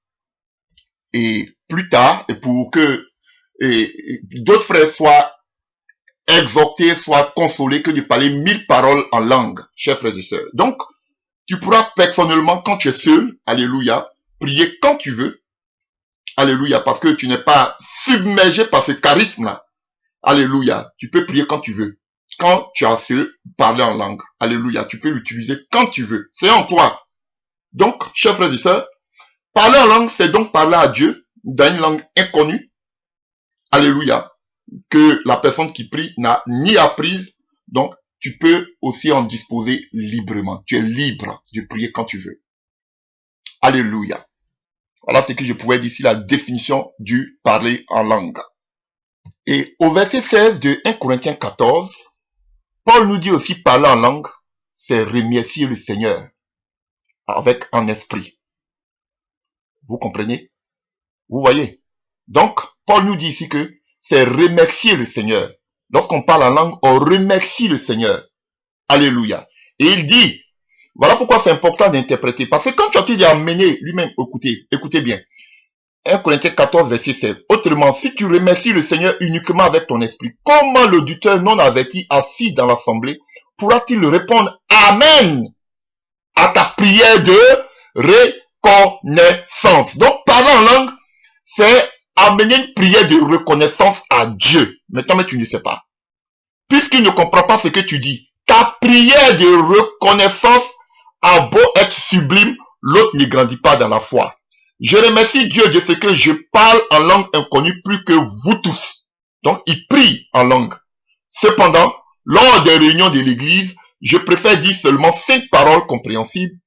Et plus tard, et pour que d'autres frères soient exhortés, soient consolés, que de parler 1000 paroles en langue, chers frères et sœurs. Donc, tu pourras personnellement, quand tu es seul, alléluia, prier quand tu veux. Alléluia, parce que tu n'es pas submergé par ce charisme-là. Alléluia, tu peux prier quand tu veux. Quand tu as su parler en langue, alléluia, tu peux l'utiliser quand tu veux. C'est en toi. Donc, chers frères et sœurs, parler en langue, c'est donc parler à Dieu dans une langue inconnue. Alléluia, que la personne qui prie n'a ni apprise. Donc, tu peux aussi en disposer librement. Tu es libre de prier quand tu veux. Alléluia. Voilà ce que je pouvais dire ici, la définition du parler en langue. Et au verset 16 de 1 Corinthiens 14, Paul nous dit aussi parler en langue, c'est remercier le Seigneur avec un esprit. Vous comprenez? Vous voyez? Donc, Paul nous dit ici que c'est remercier le Seigneur. Lorsqu'on parle en langue, on remercie le Seigneur. Alléluia. Et il dit, voilà pourquoi c'est important d'interpréter. Parce que quand tu as été amené lui-même, écoutez bien. 1 Corinthiens 14, verset 16. Autrement, si tu remercies le Seigneur uniquement avec ton esprit, comment l'auditeur non averti assis dans l'assemblée pourra-t-il répondre Amen à ta prière de reconnaissance? Donc, parler en langue, c'est amener une prière de reconnaissance à Dieu. Mais toi, tu ne sais pas. Puisqu'il ne comprend pas ce que tu dis, ta prière de reconnaissance a beau être sublime, l'autre ne grandit pas dans la foi. Je remercie Dieu de ce que je parle en langue inconnue plus que vous tous. Donc, il prie en langue. Cependant, lors des réunions de l'église, je préfère dire seulement 5 paroles compréhensibles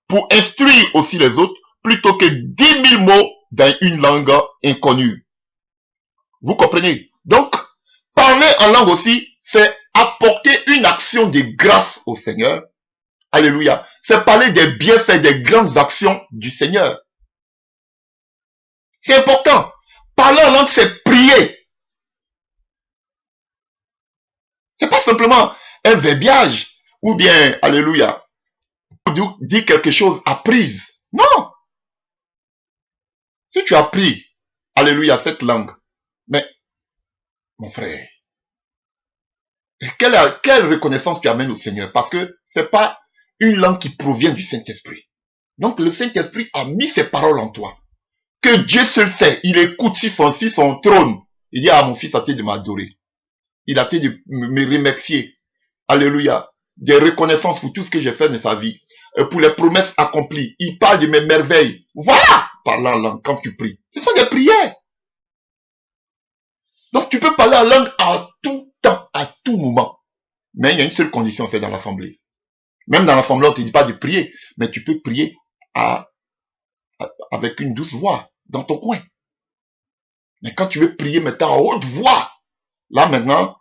pour instruire aussi les autres plutôt que 10 000 mots dans une langue inconnue. Vous comprenez? Donc, parler en langue aussi, c'est apporter une action de grâce au Seigneur. Alléluia. C'est parler des bienfaits, des grandes actions du Seigneur. C'est important. Parler en langue, c'est prier. C'est pas simplement un verbiage ou bien, alléluia, dire quelque chose à prise. Non. Si tu as appris, alléluia, cette langue, mais, mon frère, quelle reconnaissance tu amènes au Seigneur? Parce que c'est pas une langue qui provient du Saint-Esprit. Donc, le Saint-Esprit a mis ses paroles en toi. Que Dieu seul sait, il écoute sur son trône. Il dit, mon fils a été de m'adorer. Il a été de me remercier. Alléluia. Des reconnaissances pour tout ce que j'ai fait de sa vie. Pour les promesses accomplies. Il parle de mes merveilles. Voilà. Parler en langue quand tu pries. Ce sont des prières. Donc tu peux parler en langue à tout temps, à tout moment. Mais il y a une seule condition, c'est dans l'assemblée. Même dans l'assemblée, on ne te dit pas de prier. Mais tu peux prier avec une douce voix dans ton coin. Mais quand tu veux prier maintenant à haute voix, là maintenant,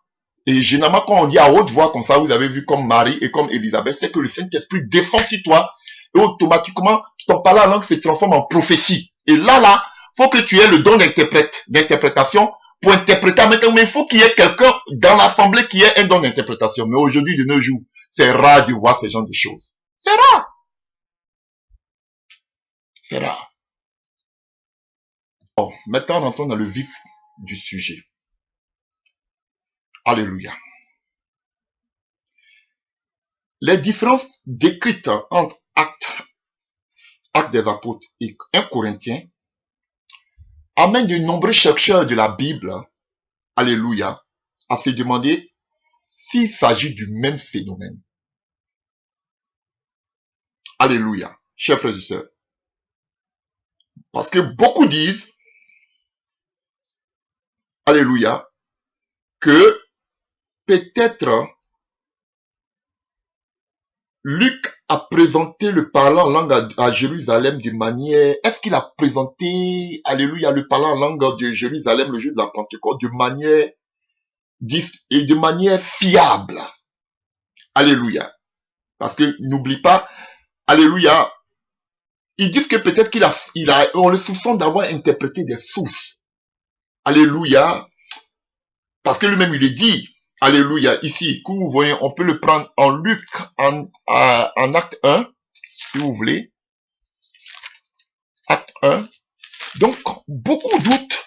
Et généralement, quand on dit à haute voix comme ça, vous avez vu comme Marie et comme Élisabeth, c'est que le Saint-Esprit descend sur toi et automatiquement, ton parler en langue se transforme en prophétie. Et là, faut que tu aies le don d'interprétation pour interpréter en même temps. Mais il faut qu'il y ait quelqu'un dans l'assemblée qui ait un don d'interprétation. Mais aujourd'hui, de nos jours, c'est rare de voir ce genre de choses. C'est rare. C'est rare. Bon, maintenant, entrons dans le vif du sujet. Alléluia. Les différences décrites entre Actes des Apôtres et 1 Corinthiens amènent de nombreux chercheurs de la Bible, alléluia, à se demander s'il s'agit du même phénomène. Alléluia, chers frères et sœurs. Parce que beaucoup disent, alléluia, que peut-être Luc a présenté le parlant en langue à Jérusalem de manière... Est-ce qu'il a présenté, alléluia, le parlant en langue de Jérusalem le jour de la Pentecôte de manière fiable? Alléluia. Parce que n'oublie pas, alléluia, ils disent que peut-être on le soupçonne d'avoir interprété des sources. Alléluia. Parce que lui-même, il le dit. Alléluia. Ici, que vous voyez, on peut le prendre en Luc, en acte 1, si vous voulez. Acte 1. Donc, beaucoup doutent.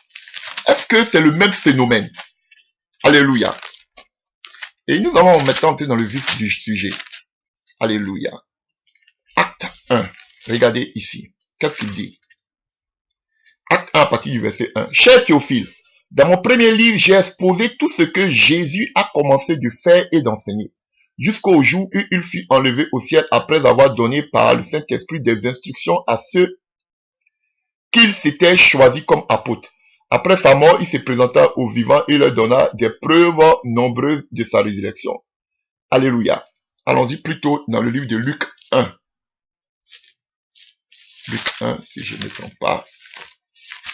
Est-ce que c'est le même phénomène? Alléluia. Et nous allons maintenant entrer dans le vif du sujet. Alléluia. Acte 1. Regardez ici. Qu'est-ce qu'il dit? Acte 1 à partir du verset 1. Cher Théophile, dans mon premier livre, j'ai exposé tout ce que Jésus a commencé de faire et d'enseigner, jusqu'au jour où il fut enlevé au ciel après avoir donné par le Saint-Esprit des instructions à ceux qu'il s'était choisis comme apôtres. Après sa mort, il se présenta aux vivants et leur donna des preuves nombreuses de sa résurrection. Alléluia. Allons-y plutôt dans le livre de Luc 1. Luc 1, si je ne me trompe pas.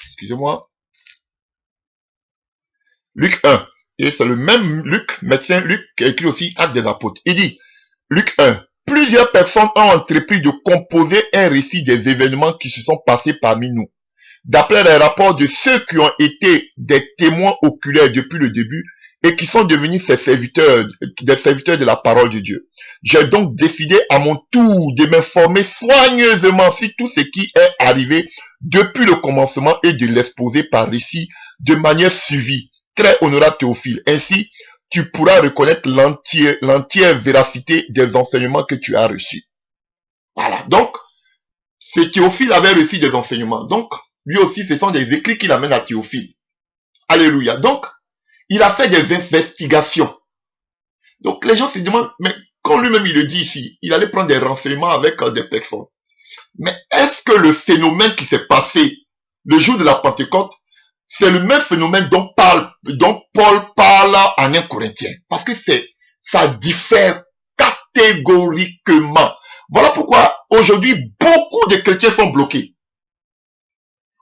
Excusez-moi. Luc 1. Et c'est le même Luc, médecin Luc, qui a écrit aussi Actes des Apôtres. Il dit, Luc 1. Plusieurs personnes ont entrepris de composer un récit des événements qui se sont passés parmi nous. D'après les rapports de ceux qui ont été des témoins oculaires depuis le début et qui sont devenus des serviteurs de la parole de Dieu. J'ai donc décidé à mon tour de m'informer soigneusement sur tout ce qui est arrivé depuis le commencement et de l'exposer par récit de manière suivie. Très honorable Théophile. Ainsi, tu pourras reconnaître l'entière véracité des enseignements que tu as reçus. Voilà. Donc, ce Théophile avait reçu des enseignements. Donc, lui aussi, ce sont des écrits qu'il amène à Théophile. Alléluia. Donc, il a fait des investigations. Donc, les gens se demandent, mais quand lui-même il le dit ici, il allait prendre des renseignements avec des personnes. Mais est-ce que le phénomène qui s'est passé le jour de la Pentecôte, c'est le même phénomène dont Paul parle en 1 Corinthiens? Parce que ça diffère catégoriquement. Voilà pourquoi aujourd'hui, beaucoup de chrétiens sont bloqués.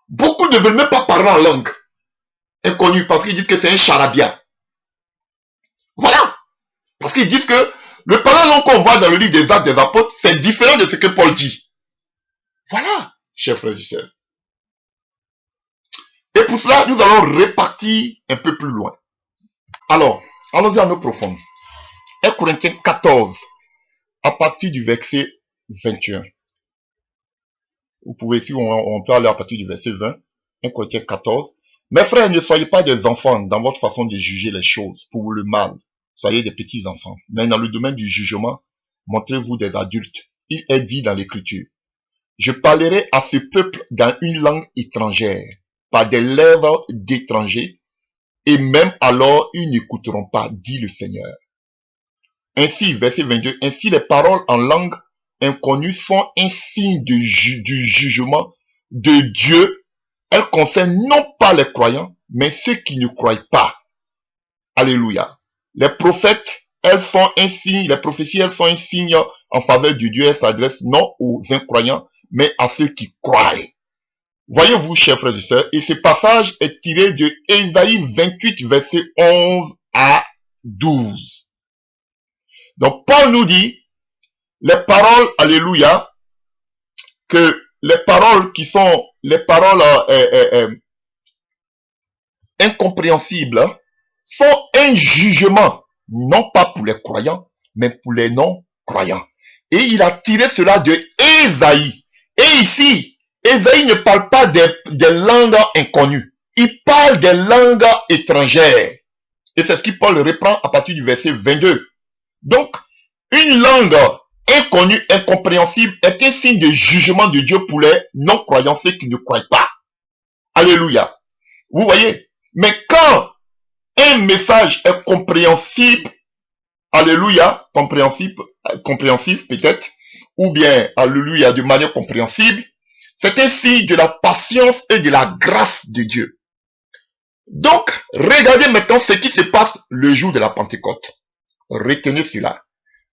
Beaucoup ne veulent même pas parler en langue inconnue parce qu'ils disent que c'est un charabia. Voilà. Parce qu'ils disent que le parler en langue qu'on voit dans le livre des Actes des Apôtres, c'est différent de ce que Paul dit. Voilà, chers frères et sœurs. Et pour cela, nous allons repartir un peu plus loin. Alors, allons-y en eau profonde. 1 Corinthiens 14, à partir du verset 21. Vous pouvez, si on peut aller à partir du verset 20, 1 Corinthiens 14. Mes frères, ne soyez pas des enfants dans votre façon de juger les choses pour le mal. Soyez des petits enfants. Mais dans le domaine du jugement, montrez-vous des adultes. Il est dit dans l'Écriture. Je parlerai à ce peuple dans une langue étrangère, par des lèvres d'étrangers, et même alors ils n'écouteront pas, dit le Seigneur. Ainsi, verset 22, ainsi les paroles en langue inconnue sont un signe du jugement de Dieu. Elles concernent non pas les croyants, mais ceux qui ne croient pas. Alléluia. Les prophètes, elles sont un signe, les prophéties, elles sont un signe en faveur de Dieu. Elles s'adressent non aux incroyants, mais à ceux qui croient. Voyez-vous, chers frères et sœurs, et ce passage est tiré de Ésaïe 28, verset 11 à 12. Donc, Paul nous dit, les paroles, alléluia, que les paroles qui sont les paroles incompréhensibles sont un jugement, non pas pour les croyants, mais pour les non-croyants. Et il a tiré cela de Ésaïe. Et ici, Ésaïe ne parle pas des langues inconnues. Il parle des langues étrangères. Et c'est ce que Paul reprend à partir du verset 22. Donc, une langue inconnue, incompréhensible, est un signe de jugement de Dieu pour les non-croyants, ceux qui ne croient pas. Alléluia. Vous voyez? Mais quand un message est compréhensible, alléluia, compréhensif peut-être, ou bien, alléluia, de manière compréhensible, c'est un signe de la patience et de la grâce de Dieu. Donc, regardez maintenant ce qui se passe le jour de la Pentecôte. Retenez cela.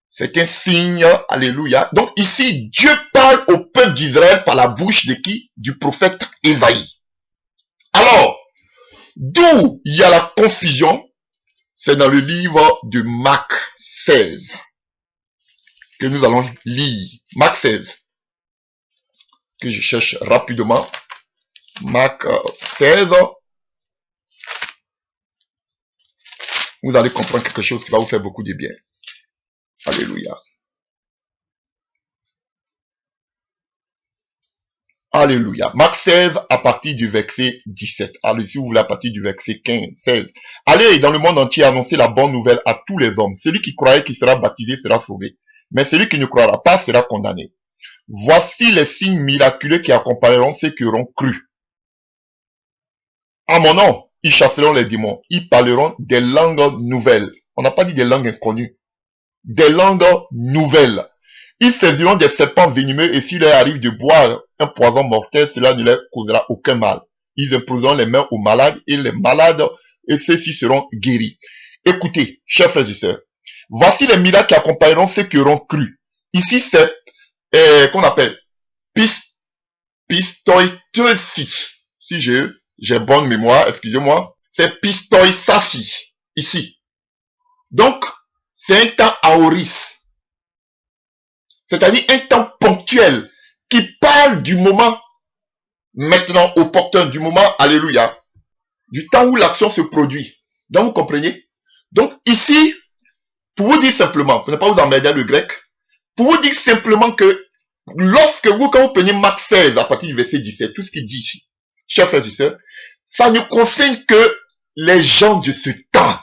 C'est un signe, alléluia. Donc ici, Dieu parle au peuple d'Israël par la bouche de qui? Du prophète Ésaïe. Alors, d'où il y a la confusion, c'est dans le livre de Marc 16 que nous allons lire. Marc 16, que je cherche rapidement. Marc 16. Vous allez comprendre quelque chose qui va vous faire beaucoup de bien. Alléluia. Alléluia. Marc 16 à partir du verset 17. Allez, si vous voulez, à partir du verset 15, 16. Allez dans le monde entier annoncer la bonne nouvelle à tous les hommes. Celui qui croit qui sera baptisé sera sauvé. Mais celui qui ne croira pas sera condamné. Voici les signes miraculeux qui accompagneront ceux qui auront cru. À mon nom, ils chasseront les démons. Ils parleront des langues nouvelles. On n'a pas dit des langues inconnues. Des langues nouvelles. Ils saisiront des serpents venimeux et s'il leur arrive de boire un poison mortel, cela ne leur causera aucun mal. Ils imposeront les mains aux malades et les malades et ceux-ci seront guéris. Écoutez, chers frères et sœurs, voici les miracles qui accompagneront ceux qui auront cru. Ici, c'est qu'on appelle pistoïtesi. Si j'ai bonne mémoire, excusez-moi, c'est pistoïsasi, ici. Donc, c'est un temps aoris. C'est-à-dire un temps ponctuel qui parle du moment maintenant opportun, du moment, alléluia, du temps où l'action se produit. Donc, vous comprenez? Donc, ici, pour vous dire simplement, pour ne pas vous emmerder le grec, pour vous dire simplement que quand vous prenez Marc 16 à partir du verset 17, tout ce qu'il dit ici, chers frères et sœurs, ça ne concerne que les gens de ce temps.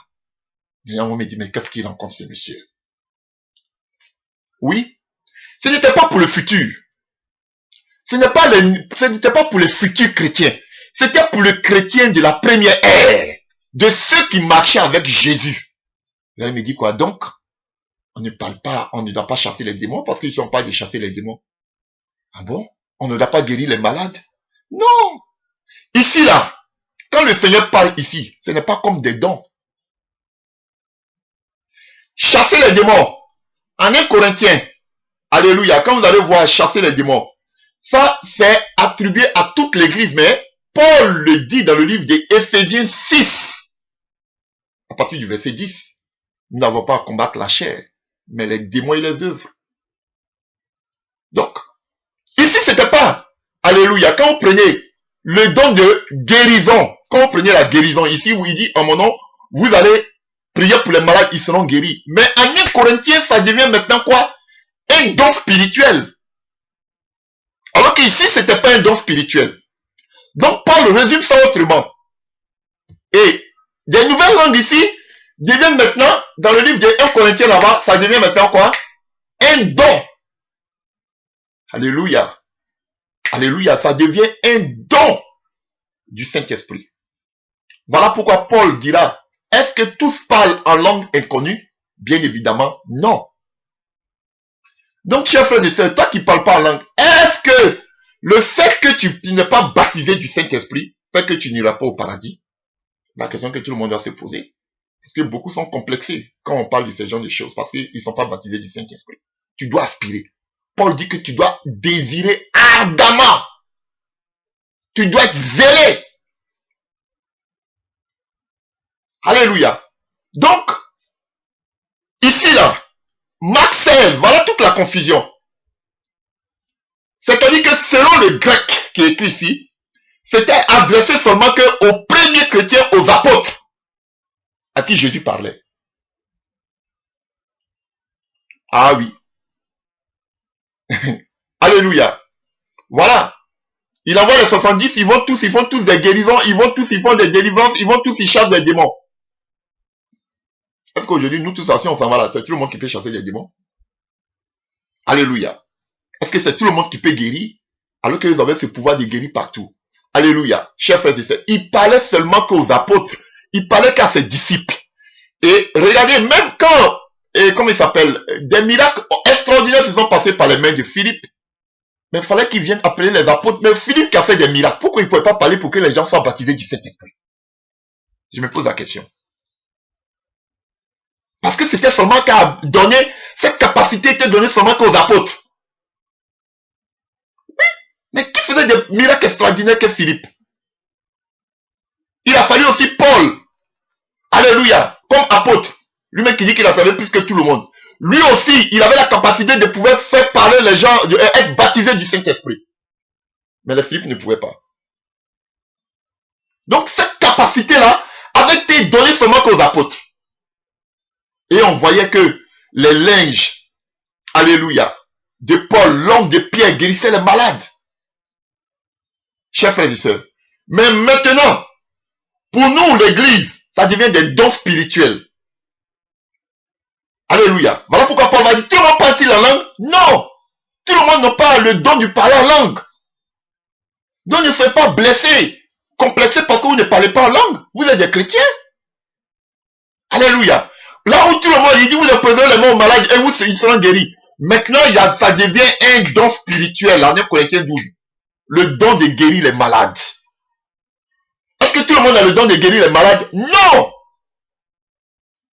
Et on me dit, mais qu'est-ce qu'il en concerne, monsieur? Oui, ce n'était pas pour le futur. Ce n'était pas pour les futurs chrétiens. C'était pour le chrétien de la première ère. De ceux qui marchaient avec Jésus. Vous allez me dire quoi? Donc, on ne parle pas, on ne doit pas chasser les démons parce qu'ils ne sont pas de chasser les démons. Ah bon? On ne doit pas guérir les malades? Non! Ici, là, quand le Seigneur parle ici, ce n'est pas comme des dons. Chasser les démons. En 1 Corinthiens, alléluia, quand vous allez voir chasser les démons, ça, c'est attribué à toute l'église, mais Paul le dit dans le livre des Éphésiens 6, à partir du verset 10. Nous n'avons pas à combattre la chair, mais les démons et les œuvres. Donc, ici, c'était pas, alléluia, quand vous prenez le don de guérison, quand vous prenez la guérison, ici, où il dit, en mon nom, vous allez prier pour les malades, ils seront guéris. Mais en 1 Corinthiens, ça devient maintenant quoi? Un don spirituel. Alors qu'ici, c'était pas un don spirituel. Donc, Paul résume ça autrement. Et des nouvelles langues ici deviennent maintenant, dans le livre de 1 Corinthiens là-bas, ça devient maintenant quoi? Un don. Alléluia. Alléluia, ça devient un don du Saint-Esprit. Voilà pourquoi Paul dira, est-ce que tous parlent en langue inconnue? Bien évidemment, non. Donc, chers frères et sœurs, toi qui ne parles pas en langue, est-ce que le fait que tu n'es pas baptisé du Saint-Esprit fait que tu n'iras pas au paradis? La question que tout le monde doit se poser. Parce que beaucoup sont complexés quand on parle de ce genre de choses parce qu'ils ne sont pas baptisés du Saint-Esprit. Tu dois aspirer. Paul dit que tu dois désirer ardemment. Tu dois être zélé. Alléluia. Donc, ici là, Marc 16, voilà toute la confusion. C'est-à-dire que selon le grec qui est écrit ici, c'était adressé seulement que aux premiers chrétiens, aux apôtres, à qui Jésus parlait. Ah oui. Alléluia. Voilà. Il envoie les 70, ils font tous des guérisons, ils font des délivrances, ils chassent des démons. Est-ce qu'aujourd'hui, nous tous, si on s'en va là, c'est tout le monde qui peut chasser des démons? Alléluia. Est-ce que c'est tout le monde qui peut guérir? Alors qu'ils avaient ce pouvoir de guérir partout. Alléluia. Chers frères et sœurs, il parlait seulement qu'aux apôtres. Il parlait qu'à ses disciples. Et regardez, même quand, comment il s'appelle, des miracles extraordinaires se sont passés par les mains de Philippe, mais il fallait qu'il vienne appeler les apôtres. Mais Philippe qui a fait des miracles, pourquoi il ne pouvait pas parler pour que les gens soient baptisés du Saint-Esprit? Je me pose la question. Parce que c'était seulement qu'à donner, cette capacité était donnée seulement qu'aux apôtres. Mais qui faisait des miracles extraordinaires que Philippe? Il a fallu aussi Paul. Alléluia. Comme apôtre. Lui-même qui dit qu'il a fallu plus que tout le monde. Lui aussi, il avait la capacité de pouvoir faire parler les gens, être baptisé du Saint-Esprit. Mais les Philippe ne pouvaient pas. Donc cette capacité-là avait été donnée seulement qu'aux apôtres. Et on voyait que les linges, alléluia, de Paul, l'homme de Pierre, guérissaient les malades. Chers frères et sœurs. Mais maintenant, pour nous, l'église, ça devient des dons spirituels. Alléluia. Voilà pourquoi Paul va dire, tout le monde parle-t-il en langue? Non. Tout le monde n'a pas le don du parler en langue. Donc ne soyez pas blessés, complexés parce que vous ne parlez pas en langue. Vous êtes des chrétiens. Alléluia. Là où tout le monde, il dit, vous imposez les mains aux malades et ils seront guéris. Maintenant, ça devient un don spirituel, en 1 Corinthiens 12. Le don de guérir les malades. Est-ce que tout le monde a le don de guérir les malades? Non.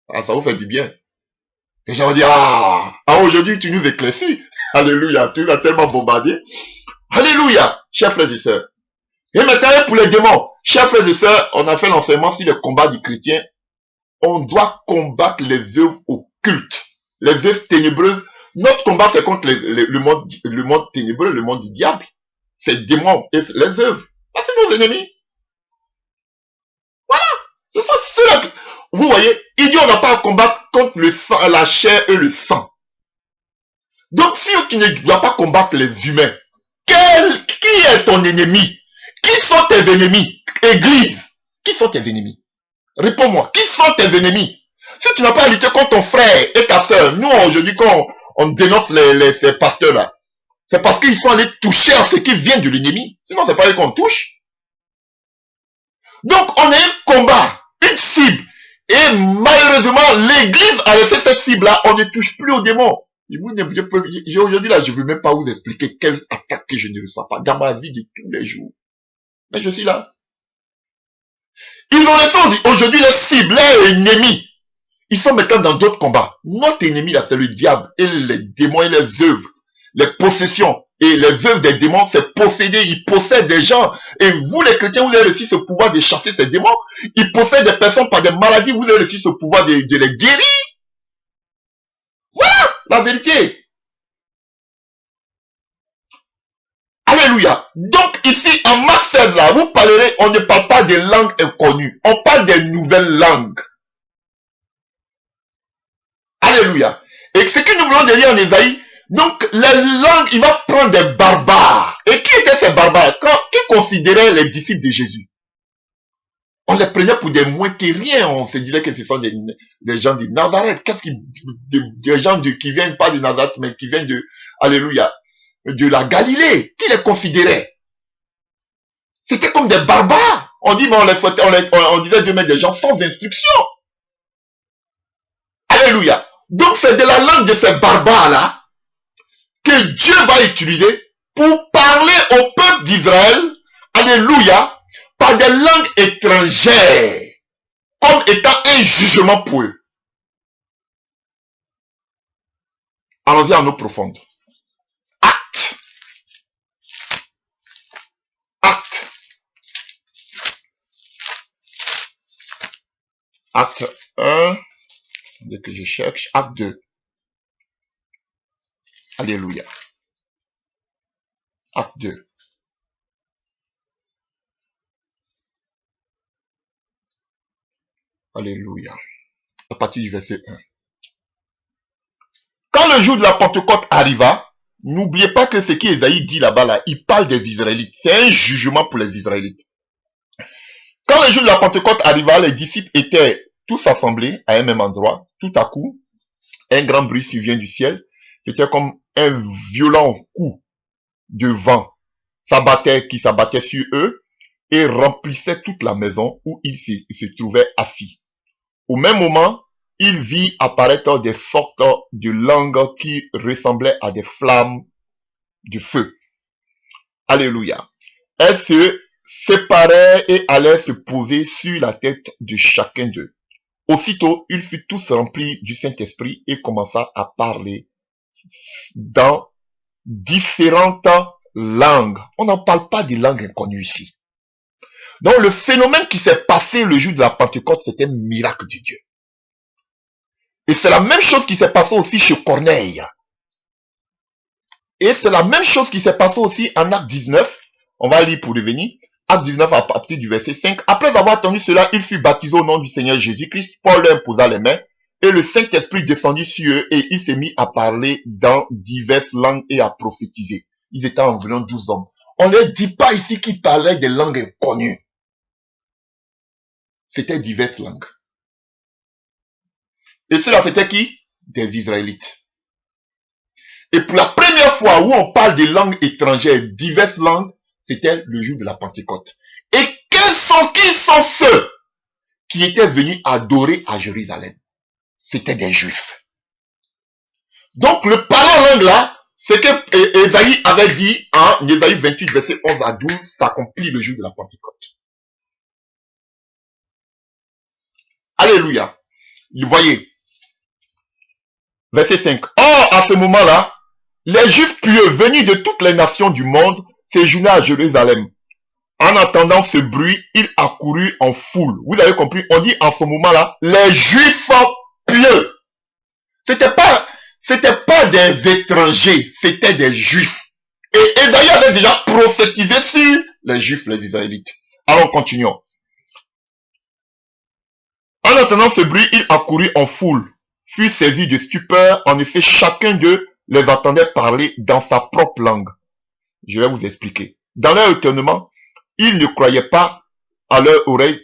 Ah, ça vous fait du bien. Les gens vont dire, aujourd'hui tu nous éclaircis. Alléluia, tu nous as tellement bombardé. Alléluia, chers frères et sœurs. Et maintenant, pour les démons, chers frères et sœurs, on a fait l'enseignement sur le combat du chrétien. On doit combattre les œuvres occultes, les œuvres ténébreuses. Notre combat, c'est contre le monde ténébreux, le monde du diable. C'est démons et les œuvres. Ça, c'est nos ennemis. Voilà. C'est ça, cela. Vous voyez, il dit on n'a pas à combattre contre le sang, la chair et le sang. Donc, si tu ne dois pas combattre les humains, qui est ton ennemi? Qui sont tes ennemis? Église, qui sont tes ennemis? Réponds-moi, qui sont tes ennemis? Si tu n'as pas à lutter contre ton frère et ta soeur, nous aujourd'hui quand on dénonce ces pasteurs-là, c'est parce qu'ils sont allés toucher à ce qui vient de l'ennemi. Sinon, c'est pas eux qu'on touche. Donc, on a un combat, une cible. Et malheureusement, l'église a laissé cette cible-là, on ne touche plus aux démons. Aujourd'hui, là, je ne veux même pas vous expliquer quelle attaque que je ne reçois pas dans ma vie de tous les jours. Mais je suis là. Ils ont laissé aujourd'hui les cibles, les ennemis. Ils sont maintenant dans d'autres combats. Notre ennemi, là, c'est le diable et les démons et les œuvres, les possessions. Et les œuvres des démons, c'est posséder. Ils possèdent des gens. Et vous, les chrétiens, vous avez reçu ce pouvoir de chasser ces démons. Ils possèdent des personnes par des maladies. Vous avez reçu ce pouvoir de les guérir. Voilà la vérité. Alléluia. Donc ici, en Marc 16, là, vous parlerez, on ne parle pas des langues inconnues. On parle des nouvelles langues. Alléluia. Et ce que nous voulons lire en Ésaïe, donc les langues, il va prendre des barbares. Et qui étaient ces barbares? Qui considéraient les disciples de Jésus? On les prenait pour des moins que rien. On se disait que ce sont des gens de Nazareth. Qu'est-ce qui, des gens qui viennent pas de Nazareth, mais qui viennent de, alléluia, de la Galilée. Qui les considérait? C'était comme des barbares. On dit, mais on disait de mettre des gens sans instruction. Alléluia. Donc c'est de la langue de ces barbares-là que Dieu va utiliser pour parler au peuple d'Israël, alléluia, par des langues étrangères, comme étant un jugement pour eux. Allons-y en eau profonde. Acte. Acte. Acte 1, Dès que je cherche, acte 2. Alléluia. Acte 2. Alléluia. À partir du verset 1. Quand le jour de la Pentecôte arriva, n'oubliez pas que ce qu'Ésaïe dit là-bas, là, il parle des Israélites. C'est un jugement pour les Israélites. Quand le jour de la Pentecôte arriva, les disciples étaient tous assemblés à un même endroit. Tout à coup, un grand bruit survient du ciel. C'était comme un violent coup de vent qui s'abattait sur eux et remplissait toute la maison où ils se trouvaient assis. Au même moment, il vit apparaître des sortes de langues qui ressemblaient à des flammes de feu. Alléluia. Elles se séparaient et allaient se poser sur la tête de chacun d'eux. Aussitôt, ils furent tous remplis du Saint-Esprit et commença à parler dans différentes langues. On n'en parle pas des langues inconnues ici. Donc le phénomène qui s'est passé le jour de la Pentecôte, c'était un miracle de Dieu. Et c'est la même chose qui s'est passé aussi chez Corneille. Et c'est la même chose qui s'est passé aussi en Acte 19. On va lire pour revenir. Acte 19 à partir du verset 5. Après avoir entendu cela, il fut baptisé au nom du Seigneur Jésus-Christ. Paul leur imposa les mains. Et le Saint-Esprit descendit sur eux et il s'est mis à parler dans diverses langues et à prophétiser. Ils étaient environ 12 hommes. On ne leur dit pas ici qu'ils parlaient des langues inconnues. C'était diverses langues. Et cela, c'était qui? Des Israélites. Et pour la première fois où on parle des langues étrangères, diverses langues, c'était le jour de la Pentecôte. Et qui sont ceux qui étaient venus adorer à Jérusalem? C'était des Juifs. Donc le parler en langue là, c'est que Ésaïe avait dit en Ésaïe 28, verset 11 à 12, s'accomplit le jour de la Pentecôte. Alléluia. Vous voyez. Verset 5. Or, à ce moment-là, les Juifs pieux venus de toutes les nations du monde séjournaient à Jérusalem. En entendant ce bruit, ils accoururent en foule. Vous avez compris? On dit en ce moment-là, les Juifs pieux. C'était pas des étrangers, c'était des Juifs. Et Ésaïe avait déjà prophétisé sur les Juifs, les Israélites. Alors continuons. En entendant ce bruit, ils accoururent en foule, furent saisis de stupeur. En effet, chacun d'eux les entendait parler dans sa propre langue. Je vais vous expliquer. Dans leur étonnement, ils ne croyaient pas à leur oreille,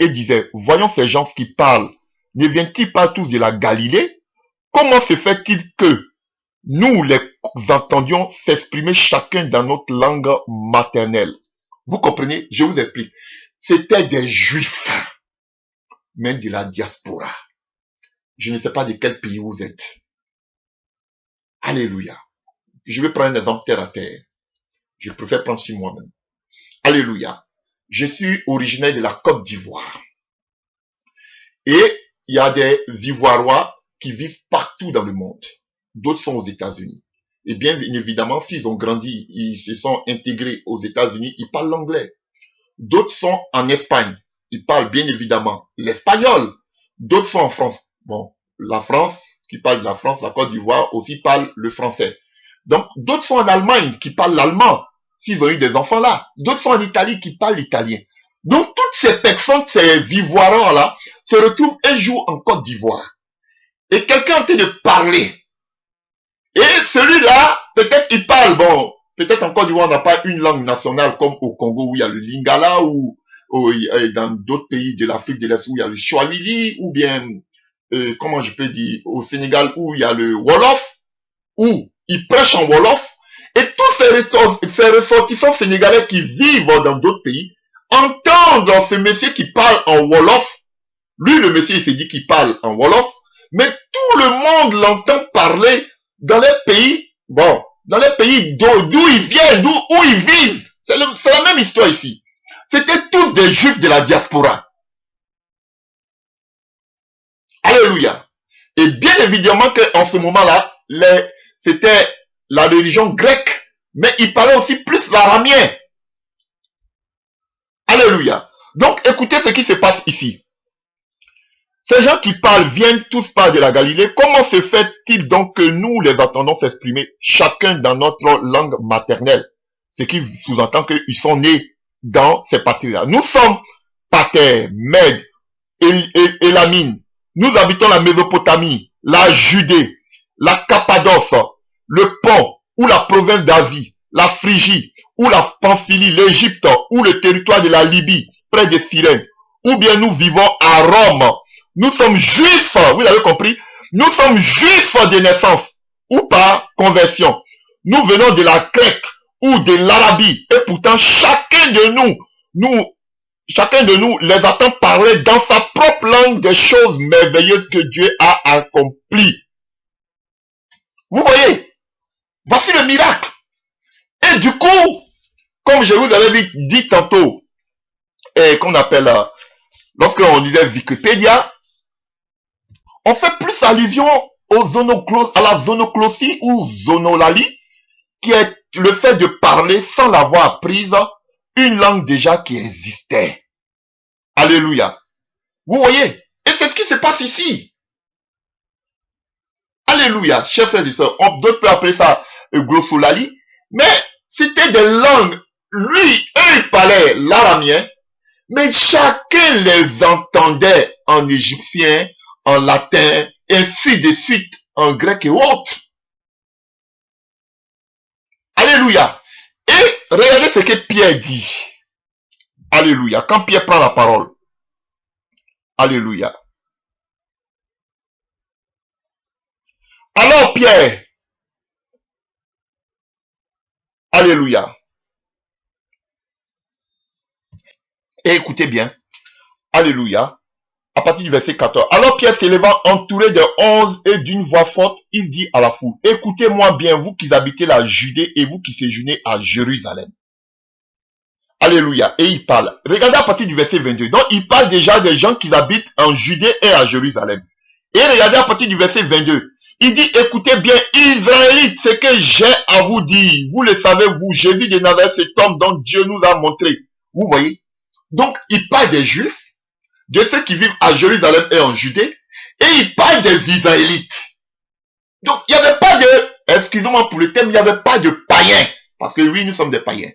et disaient, voyons ces gens qui parlent, ne viennent-ils pas tous de la Galilée? Comment se fait-il que nous les entendions s'exprimer chacun dans notre langue maternelle? Vous comprenez? Je vous explique. C'était des Juifs, mais de la diaspora. Je ne sais pas de quel pays vous êtes. Alléluia. Je vais prendre un exemple terre à terre. Je préfère prendre sur moi-même. Alléluia. Je suis originaire de la Côte d'Ivoire. Et il y a des Ivoirois qui vivent partout dans le monde. D'autres sont aux États-Unis. Et bien évidemment, s'ils ont grandi, ils se sont intégrés aux États-Unis, ils parlent l'anglais. D'autres sont en Espagne. Ils parlent bien évidemment l'espagnol. D'autres sont en France. Bon, la France, qui parle de la France, la Côte d'Ivoire aussi parle le français. Donc, d'autres sont en Allemagne, qui parlent l'allemand, s'ils ont eu des enfants là. D'autres sont en Italie, qui parlent l'italien. Donc, toutes ces personnes, ces Ivoiriens-là, se retrouvent un jour en Côte d'Ivoire. Et quelqu'un est en train de parler. Et celui-là, peut-être il parle, bon, peut-être en Côte d'Ivoire, on n'a pas une langue nationale comme au Congo où il y a le Lingala, ou dans d'autres pays de l'Afrique de l'Est où il y a le Swahili, ou bien, comment je peux dire, au Sénégal où il y a le Wolof, où ils prêchent en Wolof. Et tous ces ressortissants sénégalais qui vivent dans d'autres pays entendent ce monsieur qui parle en Wolof. Lui, le monsieur, il s'est dit qu'il parle en Wolof, mais tout le monde l'entend parler dans les pays, bon, dans les pays d'où ils viennent, où ils vivent. C'est la même histoire ici. C'était tous des Juifs de la diaspora. Alléluia. Et bien évidemment qu'en ce moment-là, c'était la religion grecque, mais ils parlaient aussi plus l'aramien. Alléluia. Donc, écoutez ce qui se passe ici. Ces gens qui parlent viennent tous par de la Galilée. Comment se fait-il donc que nous les attendons s'exprimer chacun dans notre langue maternelle? Ce qui sous-entend qu'ils sont nés dans ces patries-là. Nous sommes Pater, Mèdes, Élamine. Nous habitons la Mésopotamie, la Judée, la Cappadoce, le Pont ou la province d'Asie, la Phrygie ou la Pamphylie, l'Égypte ou le territoire de la Libye, près de Cyrène. Ou bien nous vivons à Rome. Nous sommes juifs, vous avez compris? Nous sommes juifs de naissance ou par conversion. Nous venons de la Crète ou de l'Arabie. Et pourtant, chacun de nous les attend parler dans sa propre langue des choses merveilleuses que Dieu a accomplies. Vous voyez? Voici le miracle. Et du coup, comme je vous avais dit tantôt, et qu'on appelle, lorsque on disait Wikipédia, on fait plus allusion à la zonoglossie ou zonolalie, qui est le fait de parler sans l'avoir apprise une langue déjà qui existait. Alléluia. Vous voyez? Et c'est ce qui se passe ici. Alléluia. Chers frères et sœurs, d'autres peuvent appeler ça glossolalie, mais c'était des langues. Lui, eux, ils parlaient l'aramien, mais chacun les entendait en égyptien, en latin, et ainsi de suite, en grec et autres. Alléluia. Et regardez ce que Pierre dit. Alléluia. Quand Pierre prend la parole. Alléluia. Alors Pierre. Alléluia. Et écoutez bien. Alléluia. À partir du verset 14. Alors Pierre s'élevant entouré de 11 et d'une voix forte, il dit à la foule, écoutez-moi bien, vous qui habitez la Judée et vous qui séjournez à Jérusalem. Alléluia. Et il parle. Regardez à partir du verset 22. Donc il parle déjà des gens qui habitent en Judée et à Jérusalem. Et regardez à partir du verset 22. Il dit, écoutez bien, Israélites, ce que j'ai à vous dire. Vous le savez, vous, Jésus de Nazareth, cet homme dont Dieu nous a montré. Vous voyez? Donc il parle des Juifs, de ceux qui vivent à Jérusalem et en Judée, et il parle des Israélites. Donc, il n'y avait pas de, excusez-moi pour le thème, il n'y avait pas de païens, parce que oui, nous sommes des païens.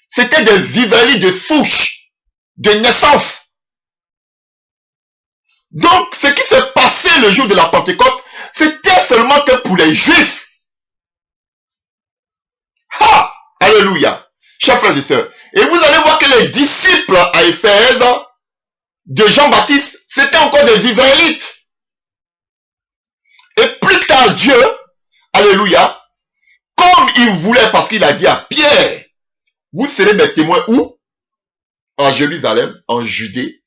C'était des Israélites de souche, de naissance. Donc, ce qui s'est passé le jour de la Pentecôte, c'était seulement que pour les Juifs. Ah, alléluia, chers frères et sœurs. Et vous allez voir que les disciples à Éphèse, de Jean-Baptiste, c'était encore des Israélites. Et plus tard, Dieu, alléluia, comme il voulait, parce qu'il a dit à Pierre, vous serez mes témoins où? En Jérusalem, en Judée,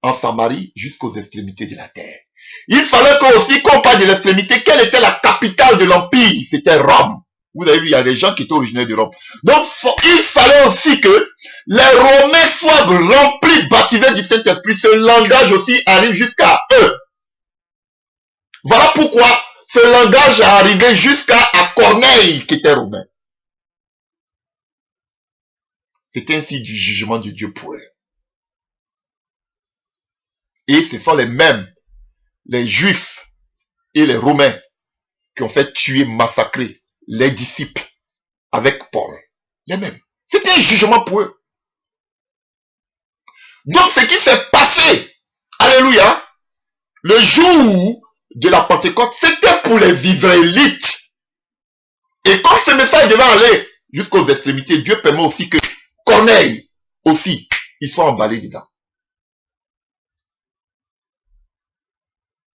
en Samarie, jusqu'aux extrémités de la terre. Il fallait aussi qu'on parle de l'extrémité. Quelle était la capitale de l'Empire? C'était Rome. Vous avez vu, il y a des gens qui étaient originaires de Rome. Donc, il fallait aussi que les Romains soient remplis, baptisés du Saint-Esprit. Ce langage aussi arrive jusqu'à eux. Voilà pourquoi ce langage est arrivé jusqu'à Corneille, qui était romain. C'est ainsi du jugement de Dieu pour eux. Et ce sont les mêmes, les Juifs et les Romains, qui ont fait tuer, massacrer les disciples avec Paul. Les mêmes. C'était un jugement pour eux. Donc ce qui s'est passé, alléluia, le jour de la Pentecôte, c'était pour les Israélites. Et quand ce message devait aller jusqu'aux extrémités, Dieu permet aussi que Corneille aussi, ils soient emballés dedans.